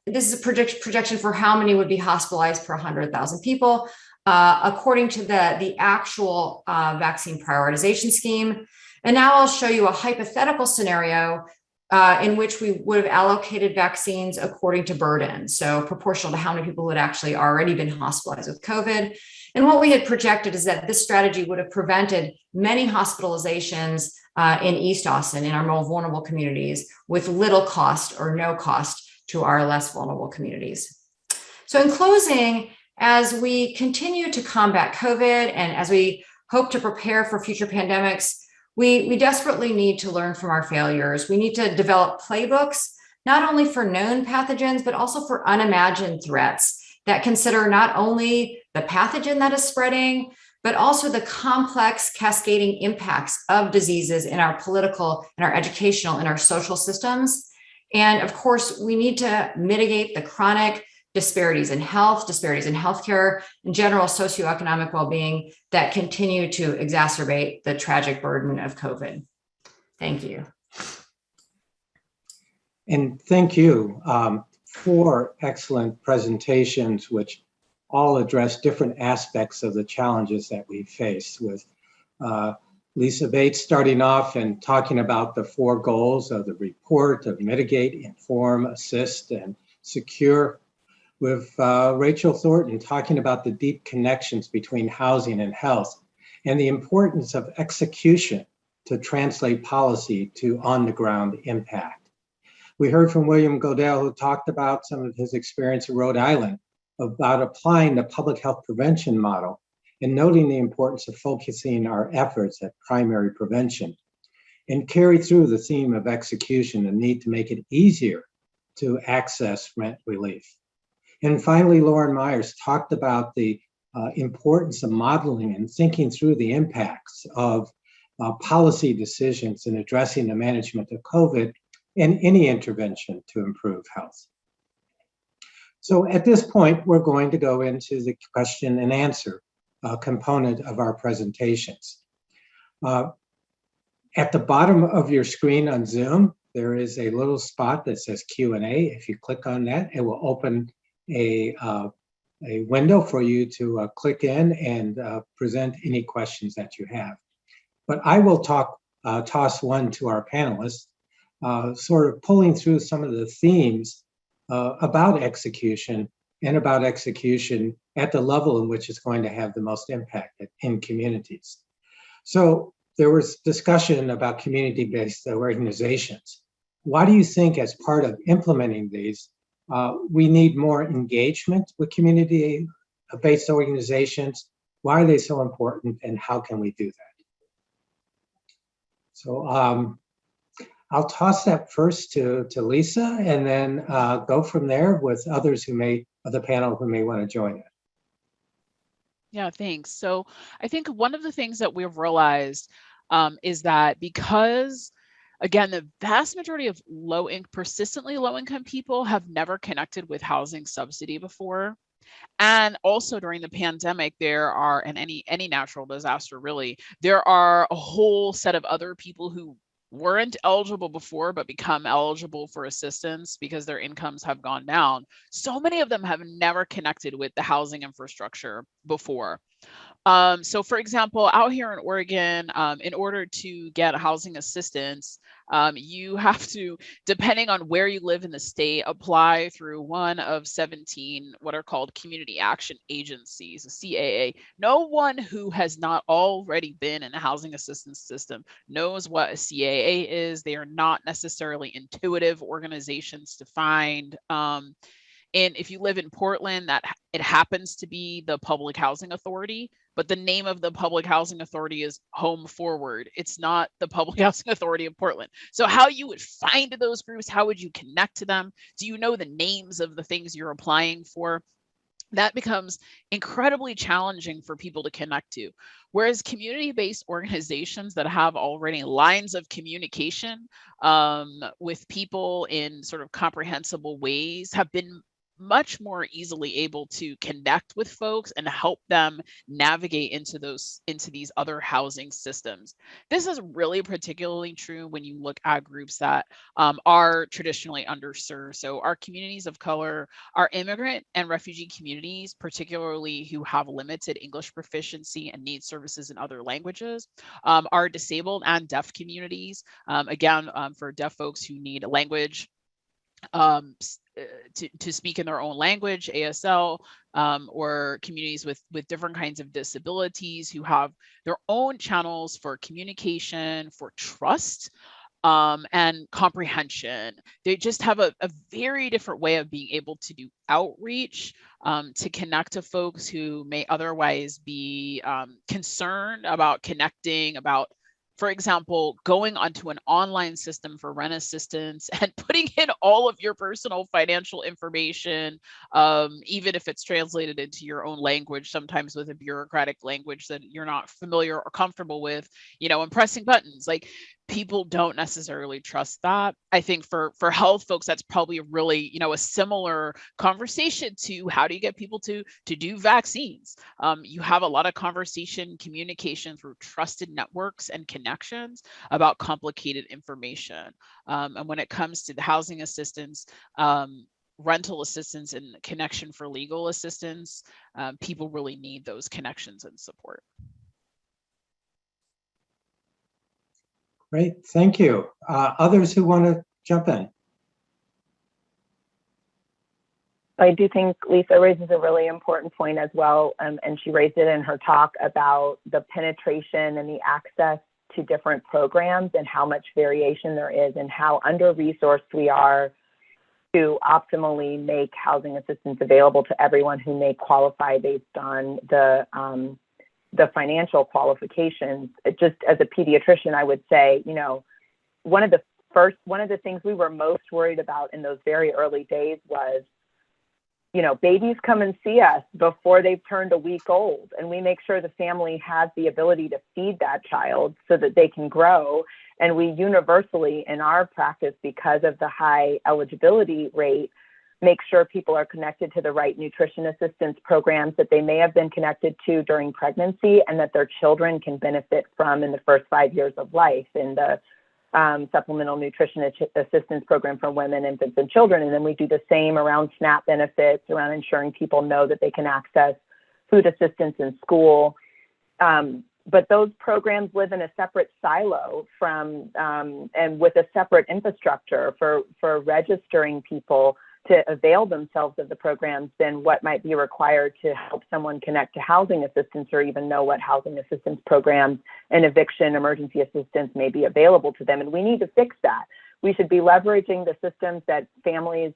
This is a projection for how many would be hospitalized per 100,000 people, according to the actual vaccine prioritization scheme. And now I'll show you a hypothetical scenario in which we would have allocated vaccines according to burden, so proportional to how many people had actually already been hospitalized with COVID. And what we had projected is that this strategy would have prevented many hospitalizations in East Austin, in our more vulnerable communities, with little cost or no cost to our less vulnerable communities. So in closing, as we continue to combat COVID and as we hope to prepare for future pandemics, we desperately need to learn from our failures. We need to develop playbooks, not only for known pathogens, but also for unimagined threats that consider not only the pathogen that is spreading, but also the complex cascading impacts of diseases in our political, in our educational, in our social systems. And of course, we need to mitigate the chronic disparities in health, disparities in healthcare, and general socioeconomic well-being that continue to exacerbate the tragic burden of COVID. Thank you. And thank you. 4 excellent presentations, which all address different aspects of the challenges that we face, with Lisa Bates starting off and talking about the 4 goals of the report of mitigate, inform, assist, and secure, with Rachel Thornton talking about the deep connections between housing and health and the importance of execution to translate policy to on-the-ground impact. We heard from William Godell, who talked about some of his experience in Rhode Island about applying the public health prevention model and noting the importance of focusing our efforts at primary prevention, and carry through the theme of execution and need to make it easier to access rent relief. And finally, Lauren Myers talked about the importance of modeling and thinking through the impacts of policy decisions in addressing the management of COVID and any intervention to improve health. So at this point, we're going to go into the question and answer component of our presentations. At the bottom of your screen on Zoom, there is a little spot that says Q&A. If you click on that, it will open a window for you to click in and present any questions that you have. But I will toss one to our panelists, sort of pulling through some of the themes about execution and about execution at the level in which it's going to have the most impact in communities. So there was discussion about community-based organizations. Why do you think, as part of implementing these, we need more engagement with community-based organizations? Why are they so important, and how can we do that? So I'll toss that first to Lisa, and then go from there with others of the panel who may want to join it. Yeah, thanks. So I think one of the things that we've realized is that because, again, the vast majority of persistently low-income people have never connected with housing subsidy before. And also during the pandemic, there are, and any natural disaster really, there are a whole set of other people who weren't eligible before but become eligible for assistance because their incomes have gone down. So many of them have never connected with the housing infrastructure before. So for example, out here in Oregon, in order to get housing assistance, you have to, depending on where you live in the state, apply through one of 17 what are called community action agencies, a CAA. No one who has not already been in the housing assistance system knows what a CAA is. They are not necessarily intuitive organizations to find. And if you live in Portland, it happens to be the Public Housing Authority, but the name of the Public Housing Authority is Home Forward. It's not the Public Housing Authority of Portland. So how you would find those groups, how would you connect to them? Do you know the names of the things you're applying for? That becomes incredibly challenging for people to connect to. Whereas community-based organizations that have already lines of communication with people in sort of comprehensible ways have been much more easily able to connect with folks and help them navigate into these other housing systems. This is really particularly true when you look at groups that are traditionally underserved. So our communities of color, our immigrant and refugee communities, particularly who have limited English proficiency and need services in other languages, our disabled and deaf communities, again, for deaf folks who need a language to speak in their own language, ASL, or communities with different kinds of disabilities who have their own channels for communication, for trust, and comprehension. They just have a very different way of being able to do outreach, to connect to folks who may otherwise be concerned about connecting, about, for example, going onto an online system for rent assistance and putting in all of your personal financial information, even if it's translated into your own language, sometimes with a bureaucratic language that you're not familiar or comfortable with, and pressing buttons. Like, people don't necessarily trust that. I think for health folks, that's probably really, a similar conversation to how do you get people to do vaccines. You have a lot of conversation, communication through trusted networks and connections about complicated information. And when it comes to the housing assistance, rental assistance, and connection for legal assistance, people really need those connections and support. Great, thank you. Others who want to jump in? I do think Lisa raises a really important point as well, and she raised it in her talk about the penetration and the access to different programs and how much variation there is and how under-resourced we are to optimally make housing assistance available to everyone who may qualify based on the financial qualifications. Just as a pediatrician, I would say, one of the things we were most worried about in those very early days was, babies come and see us before they've turned a week old, and we make sure the family has the ability to feed that child so that they can grow. And we universally, in our practice, because of the high eligibility rate, make sure people are connected to the right nutrition assistance programs that they may have been connected to during pregnancy and that their children can benefit from in the first 5 years of life in the supplemental nutrition assistance program for women, infants, and children. And then we do the same around SNAP benefits, around ensuring people know that they can access food assistance in school. But those programs live in a separate silo from and with a separate infrastructure for registering people to avail themselves of the programs than what might be required to help someone connect to housing assistance or even know what housing assistance programs and eviction emergency assistance may be available to them. And we need to fix that. We should be leveraging the systems that families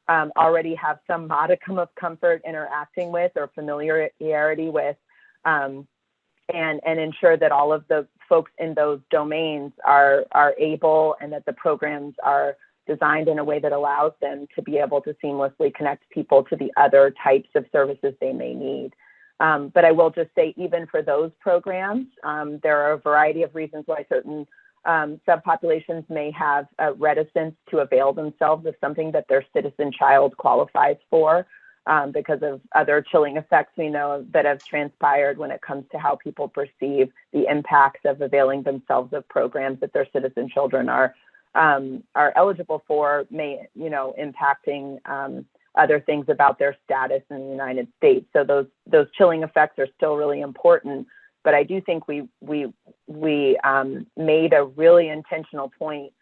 already have some modicum of comfort interacting with or familiarity with, and ensure that all of the folks in those domains are able, and that the programs are designed in a way that allows them to be able to seamlessly connect people to the other types of services they may need. But I will just say, even for those programs, there are a variety of reasons why certain subpopulations may have a reticence to avail themselves of something that their citizen child qualifies for, because of other chilling effects we know that have transpired when it comes to how people perceive the impacts of availing themselves of programs that their citizen children are eligible for, impacting other things about their status in the United States. So those chilling effects are still really important. But I do think we made a really intentional point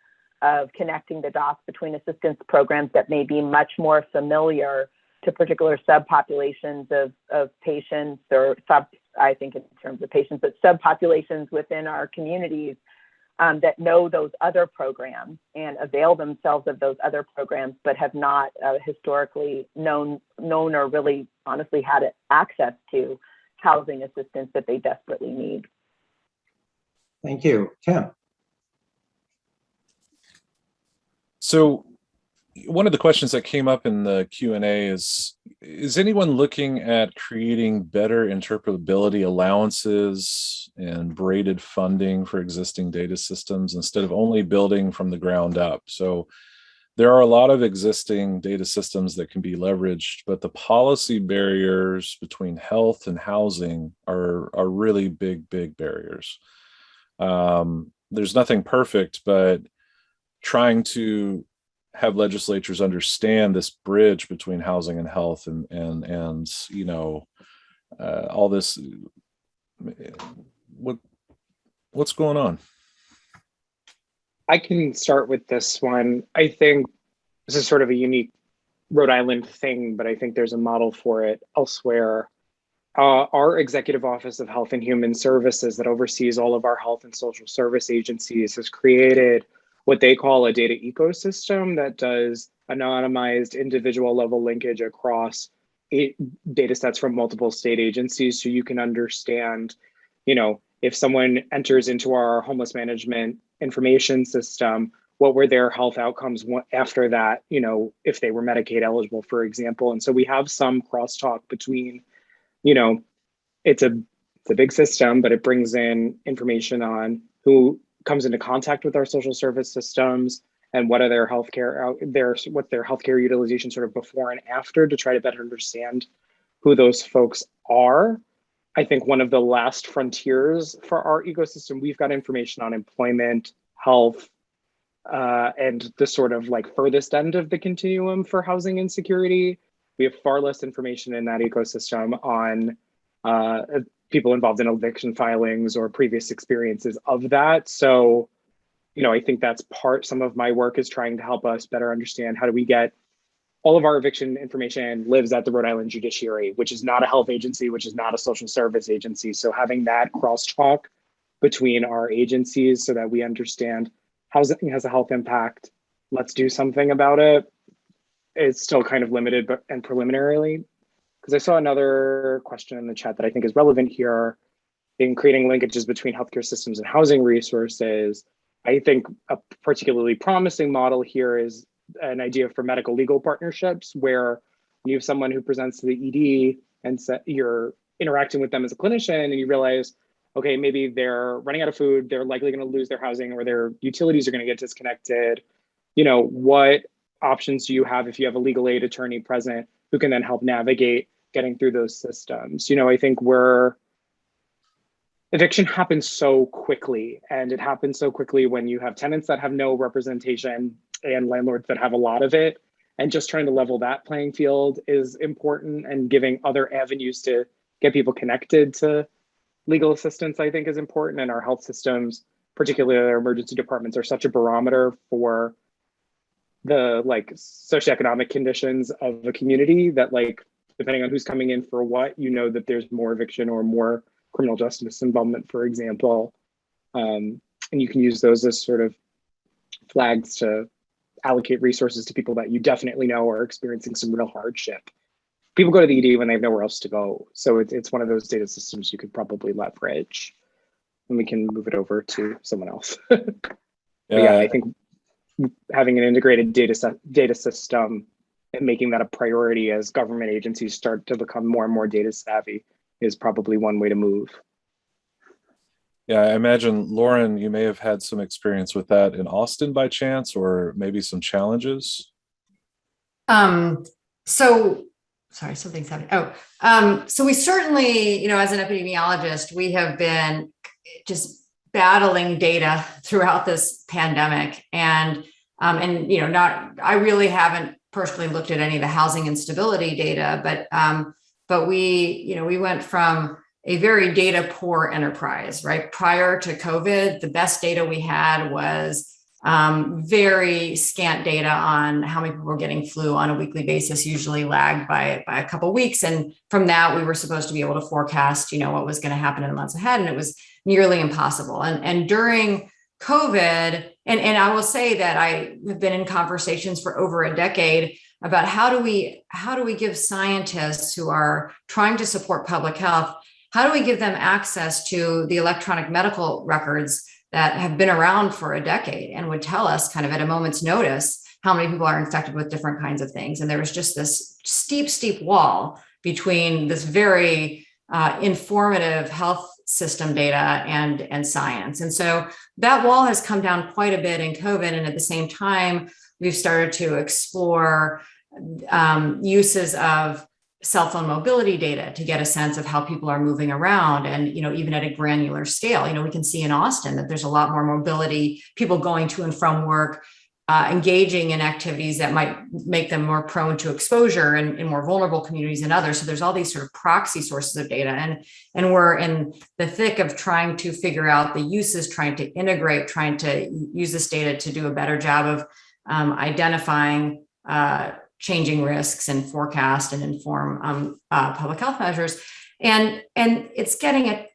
of connecting the dots between assistance programs that may be much more familiar to particular subpopulations of patients, or I think in terms of patients, but subpopulations within our communities that know those other programs and avail themselves of those other programs, but have not historically known or really honestly had access to housing assistance that they desperately need. Thank you. Tim. So one of the questions that came up in the Q&A is anyone looking at creating better interpretability allowances and braided funding for existing data systems instead of only building from the ground up? So there are a lot of existing data systems that can be leveraged, but the policy barriers between health and housing are really big barriers. There's nothing perfect, but trying to have legislatures understand this bridge between housing and health and all this, what's going on? I can start with this one. I think this is sort of a unique Rhode Island thing, but I think there's a model for it elsewhere. Our Executive Office of Health and Human Services that oversees all of our health and social service agencies has created what they call a data ecosystem that does anonymized individual level linkage across data sets from multiple state agencies, so you can understand, if someone enters into our homeless management information system, what were their health outcomes after that, if they were Medicaid eligible, for example. And so we have some crosstalk between, it's a big system, but it brings in information on who comes into contact with our social service systems and what are their healthcare what's their healthcare utilization sort of before and after, to try to better understand who those folks are. I think one of the last frontiers for our ecosystem, we've got information on employment, health, and the sort of like furthest end of the continuum for housing insecurity. We have far less information in that ecosystem on people involved in eviction filings or previous experiences of that. So, I think that's some of my work is trying to help us better understand how do we get all of our eviction information lives at the Rhode Island Judiciary, which is not a health agency, which is not a social service agency. So having that crosstalk between our agencies so that we understand housing has a health impact, let's do something about it. It's still kind of limited and preliminarily. Because I saw another question in the chat that I think is relevant here in creating linkages between healthcare systems and housing resources. I think a particularly promising model here is an idea for medical legal partnerships, where you have someone who presents to the ED and you're interacting with them as a clinician and you realize, okay, maybe they're running out of food, they're likely going to lose their housing, or their utilities are going to get disconnected. What options do you have if you have a legal aid attorney present who can then help navigate getting through those systems? I think eviction happens so quickly, and it happens so quickly when you have tenants that have no representation and landlords that have a lot of it. And just trying to level that playing field is important, and giving other avenues to get people connected to legal assistance, I think, is important. And our health systems, particularly our emergency departments, are such a barometer for the socioeconomic conditions of a community that, depending on who's coming in for what, that there's more eviction or more criminal justice involvement, for example. And you can use those as sort of flags to allocate resources to people that you definitely know are experiencing some real hardship. People go to the ED when they have nowhere else to go. So it's one of those data systems you could probably leverage. And we can move it over to someone else. Yeah, I think having an integrated data system and making that a priority as government agencies start to become more and more data savvy is probably one way to move. Yeah, I imagine, Lauren, you may have had some experience with that in Austin by chance, or maybe some challenges. Sorry, something's happening. So we certainly, as an epidemiologist, we have been just battling data throughout this pandemic, and I really haven't personally looked at any of the housing instability data, but we went from a very data poor enterprise, right? Prior to COVID, the best data we had was very scant data on how many people were getting flu on a weekly basis, usually lagged by a couple of weeks. And from that, we were supposed to be able to forecast, what was going to happen in the months ahead. And it was nearly impossible. And during COVID, and I will say that I have been in conversations for over a decade about how do we give scientists who are trying to support public health, how do we give them access to the electronic medical records that have been around for a decade and would tell us kind of at a moment's notice how many people are infected with different kinds of things. And there was just this steep wall between this very informative health system data and science. And so that wall has come down quite a bit in COVID. And at the same time, we've started to explore uses of cell phone mobility data to get a sense of how people are moving around. And, even at a granular scale, we can see in Austin that there's a lot more mobility, people going to and from work, engaging in activities that might make them more prone to exposure in more vulnerable communities than others. So there's all these sort of proxy sources of data. And we're in the thick of trying to figure out the uses, trying to integrate, trying to use this data to do a better job of identifying changing risks and forecast and inform public health measures. And it's getting a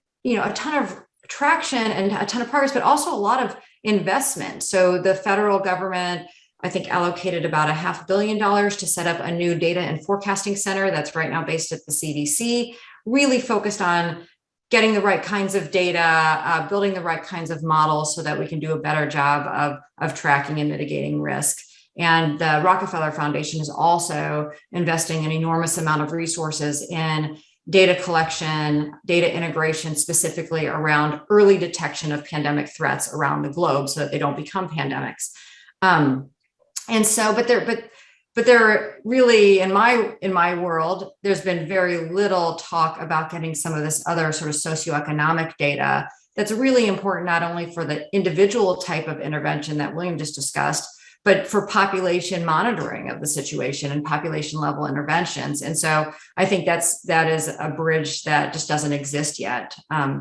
ton of traction and a ton of progress, but also a lot of investment. So the federal government, I think, allocated about $500 million to set up a new data and forecasting center that's right now based at the CDC, really focused on getting the right kinds of data, building the right kinds of models so that we can do a better job of tracking and mitigating risk. And the Rockefeller Foundation is also investing an enormous amount of resources in data collection, data integration, specifically around early detection of pandemic threats around the globe so that they don't become pandemics. But there really, in my world, there's been very little talk about getting some of this other sort of socioeconomic data that's really important, not only for the individual type of intervention that William just discussed, but for population monitoring of the situation and population level interventions. And so I think that is a bridge that just doesn't exist yet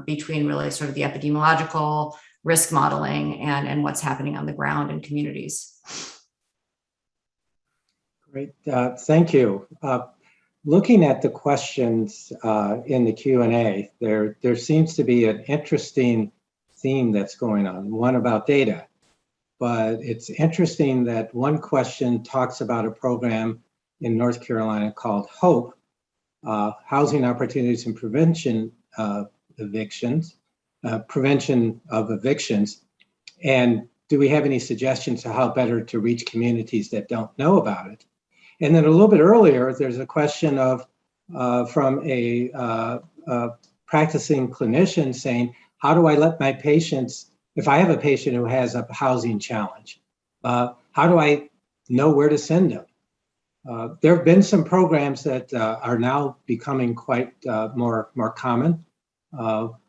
between really sort of the epidemiological risk modeling and what's happening on the ground in communities. Great, thank you. Looking at the questions in the Q&A, there seems to be an interesting theme that's going on, one about data. But it's interesting that one question talks about a program in North Carolina called HOPE, Housing Opportunities and Prevention of Evictions. And do we have any suggestions to how better to reach communities that don't know about it? And then a little bit earlier, there's a question of from a practicing clinician saying, how do I let my patients, if I have a patient who has a housing challenge, how do I know where to send them? There have been some programs that are now becoming quite more common.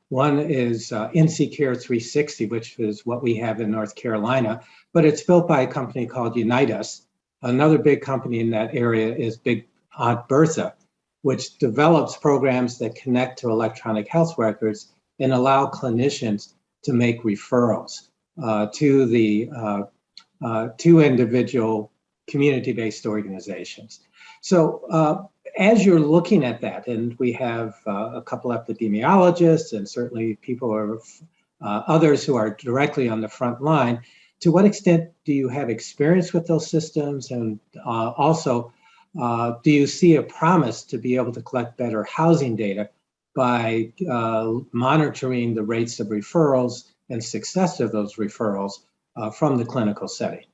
One is NC Care 360, which is what we have in North Carolina, but it's built by a company called Unite Us. Another big company in that area is Big Aunt Bertha, which develops programs that connect to electronic health records and allow clinicians to make referrals to individual community-based organizations. So as you're looking at that, and we have a couple epidemiologists and certainly people or others who are directly on the front line, to what extent do you have experience with those systems? And also, do you see a promise to be able to collect better housing data by monitoring the rates of referrals and success of those referrals from the clinical setting?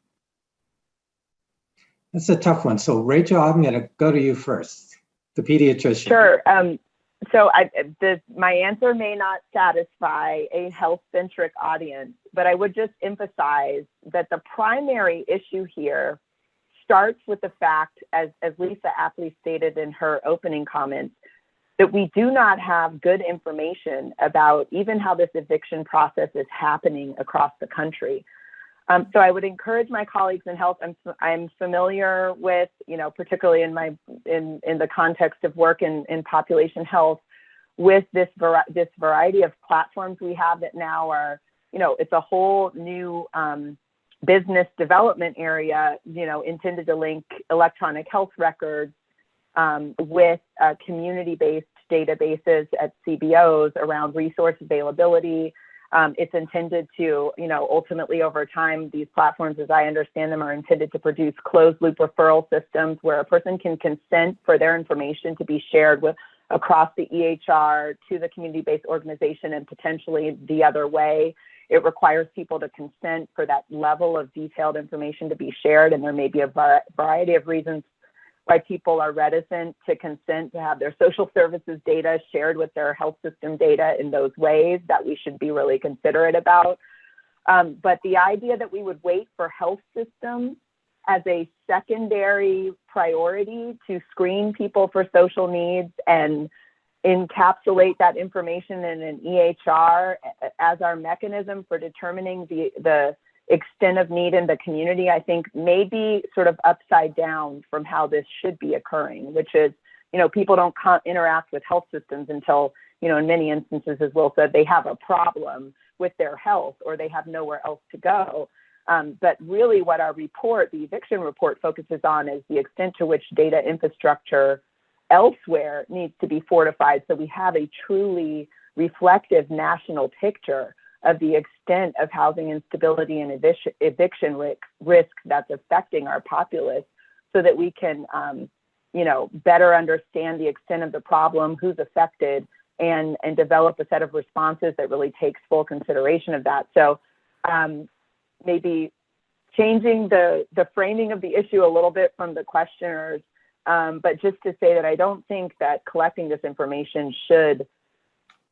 That's a tough one. So Rachel, I'm going to go to you first, the pediatrician. Sure. So my answer may not satisfy a health-centric audience, but I would just emphasize that the primary issue here starts with the fact, as Lisa aptly stated in her opening comments, that we do not have good information about even how this eviction process is happening across the country. So I would encourage my colleagues in health. I'm familiar with, particularly in the context of work in population health, with this variety of platforms we have that now are, it's a whole new business development area, intended to link electronic health records with community-based databases at CBOs around resource availability. It's intended to, ultimately over time, these platforms, as I understand them, are intended to produce closed loop referral systems where a person can consent for their information to be shared across the EHR to the community-based organization and potentially the other way. It requires people to consent for that level of detailed information to be shared. And there may be a variety of reasons why people are reticent to consent to have their social services data shared with their health system data in those ways that we should be really considerate about. But the idea that we would wait for health systems as a secondary priority to screen people for social needs and encapsulate that information in an EHR as our mechanism for determining the extent of need in the community, I think may be sort of upside down from how this should be occurring, which is, people don't interact with health systems until, in many instances, as Will said, they have a problem with their health or they have nowhere else to go. But really what our report, the eviction report, focuses on is the extent to which data infrastructure elsewhere needs to be fortified so we have a truly reflective national picture of the extent of housing instability and eviction risk that's affecting our populace, so that we can, better understand the extent of the problem, who's affected, and develop a set of responses that really takes full consideration of that. So maybe changing the framing of the issue a little bit from the questioners, but just to say that I don't think that collecting this information should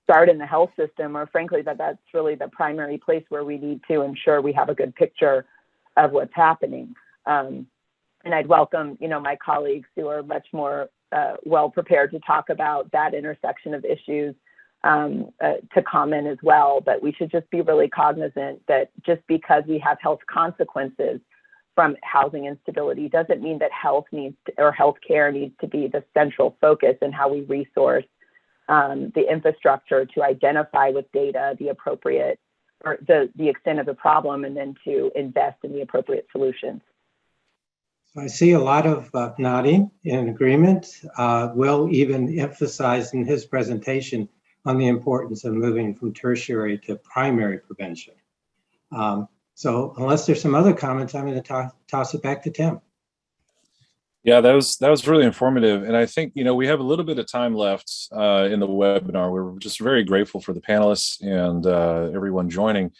start in the health system, or frankly, that's really the primary place where we need to ensure we have a good picture of what's happening. And I'd welcome, my colleagues who are much more well prepared to talk about that intersection of issues to comment as well. But we should just be really cognizant that just because we have health consequences from housing instability doesn't mean that healthcare needs to be the central focus in how we resource the infrastructure to identify with data the appropriate or the extent of the problem, and then to invest in the appropriate solutions. I see a lot of nodding in agreement. Will even emphasized in his presentation on the importance of moving from tertiary to primary prevention. So unless there's some other comments, I'm going to toss it back to Tim. Yeah, that was really informative. And I think, we have a little bit of time left in the webinar. We're just very grateful for the panelists and everyone joining.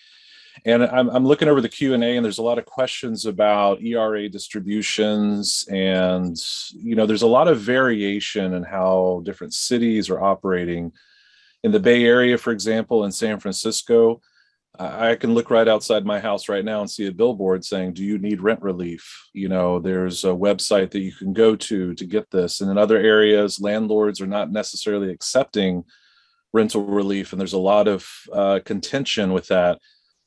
And I'm looking over the Q&A, and there's a lot of questions about ERA distributions. And, there's a lot of variation in how different cities are operating. In the Bay Area, for example, in San Francisco, I can look right outside my house right now and see a billboard saying, do you need rent relief? There's a website that you can go to get this. And in other areas, landlords are not necessarily accepting rental relief. And there's a lot of contention with that.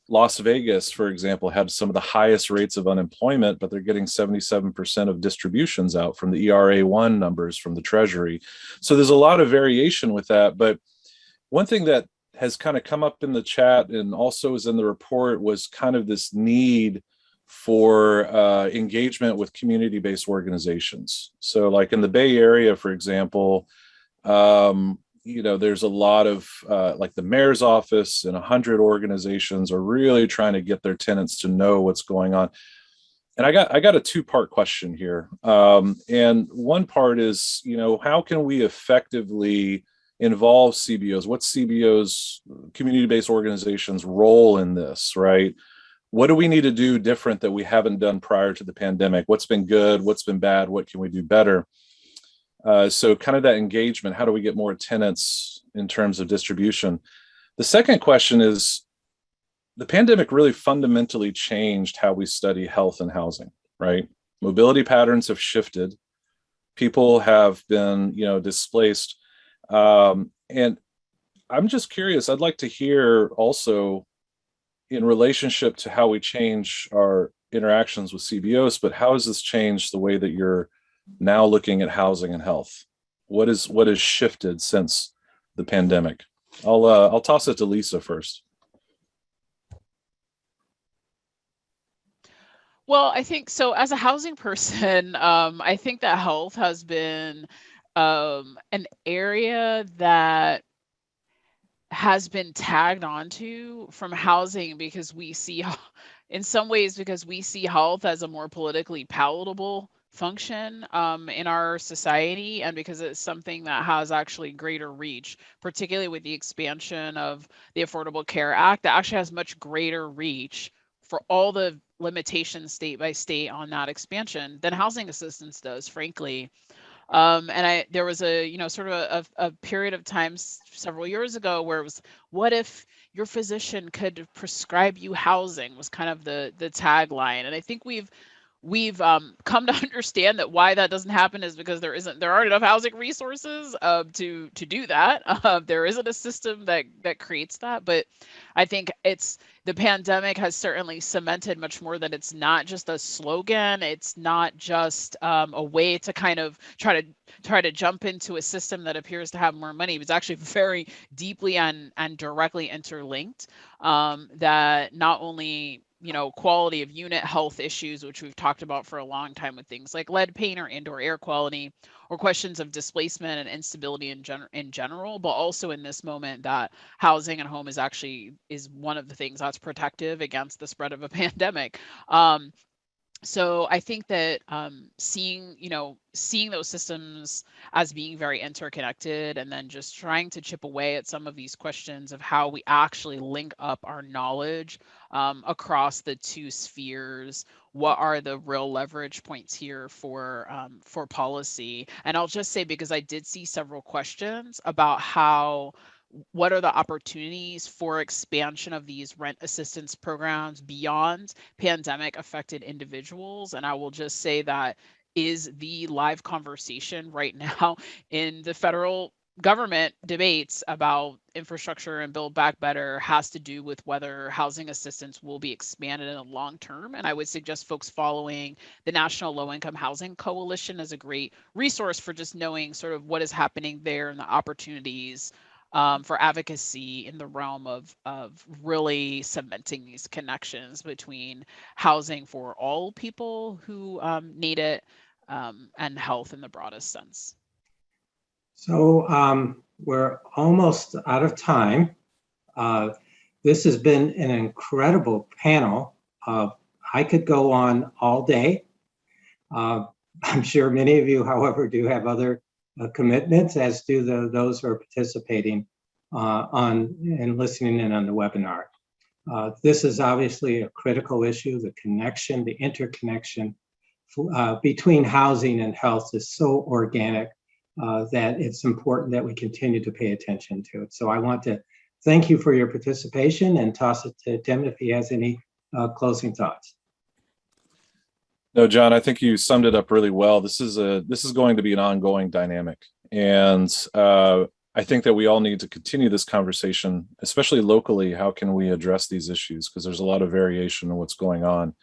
Las Vegas, for example, had some of the highest rates of unemployment, but they're getting 77% of distributions out from the ERA1 numbers from the Treasury. So there's a lot of variation with that. But one thing that has kind of come up in the chat and also is in the report was kind of this need for engagement with community-based organizations. So like in the Bay Area, for example, there's a lot of like the mayor's office and 100 organizations are really trying to get their tenants to know what's going on. And I got a two-part question here. And one part is, how can we effectively involve CBOs? What's CBOs, community-based organizations' role in this, right? What do we need to do different that we haven't done prior to the pandemic? What's been good? What's been bad? What can we do better? So kind of that engagement, how do we get more tenants in terms of distribution? The second question is, the pandemic really fundamentally changed how we study health and housing, right? Mobility patterns have shifted. People have been, displaced. And I'm just curious, I'd like to hear also in relationship to how we change our interactions with CBOs, but how has this changed the way that you're now looking at housing and health? What has shifted since the pandemic? I'll toss it to Lisa first. Well, I think so. As a housing person, I think that health has been an area that has been tagged onto from housing because we see, in some ways, because we see health as a more politically palatable function in our society, and because it's something that has actually greater reach, particularly with the expansion of the Affordable Care Act, that actually has much greater reach for all the limitations state by state on that expansion than housing assistance does, frankly. And there was a, sort of a period of time several years ago where it was, what if your physician could prescribe you housing, was kind of the tagline. And I think we've come to understand that why that doesn't happen is because there aren't enough housing resources to do that. There isn't a system that creates that. But I think the pandemic has certainly cemented much more that it's not just a slogan. It's not just a way to kind of try to jump into a system that appears to have more money. It's actually very deeply and directly interlinked, that not only quality of unit health issues, which we've talked about for a long time with things like lead paint or indoor air quality, or questions of displacement and instability in general, but also in this moment that housing and home is one of the things that's protective against the spread of a pandemic. So I think that seeing those systems as being very interconnected, and then just trying to chip away at some of these questions of how we actually link up our knowledge across the two spheres. What are the real leverage points here for policy? And I'll just say, because I did see several questions about what are the opportunities for expansion of these rent assistance programs beyond pandemic affected individuals? And I will just say that is the live conversation right now in the federal government debates about infrastructure and Build Back Better has to do with whether housing assistance will be expanded in the long term. And I would suggest folks following the National Low Income Housing Coalition as a great resource for just knowing sort of what is happening there and the opportunities for advocacy in the realm of really cementing these connections between housing for all people who need it and health in the broadest sense. So we're almost out of time. This has been an incredible panel. I could go on all day. I'm sure many of you, however, do have other commitments, as do those who are participating on and listening in on the webinar. This is obviously a critical issue. The connection, the interconnection between housing and health is so organic that it's important that we continue to pay attention to it. So I want to thank you for your participation and toss it to Tim if he has any closing thoughts. No, John, I think you summed it up really well. This is going to be an ongoing dynamic. And I think that we all need to continue this conversation, especially locally. How can we address these issues? Because there's a lot of variation in what's going on.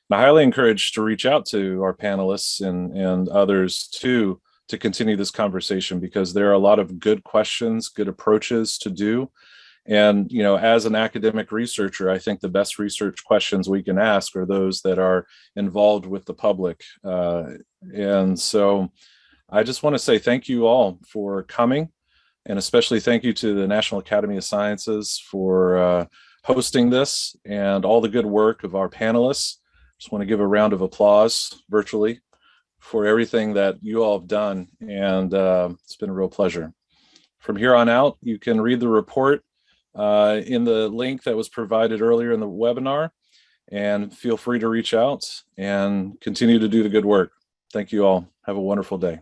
And I highly encourage to reach out to our panelists and others too, to continue this conversation, because there are a lot of good questions, good approaches to do. And, as an academic researcher, I think the best research questions we can ask are those that are involved with the public. And so I just want to say thank you all for coming, and especially thank you to the National Academy of Sciences for hosting this and all the good work of our panelists. Just want to give a round of applause virtually for everything that you all have done. And it's been a real pleasure. From here on out, you can read the report in the link that was provided earlier in the webinar, and feel free to reach out and continue to do the good work. Thank you all. Have a wonderful day.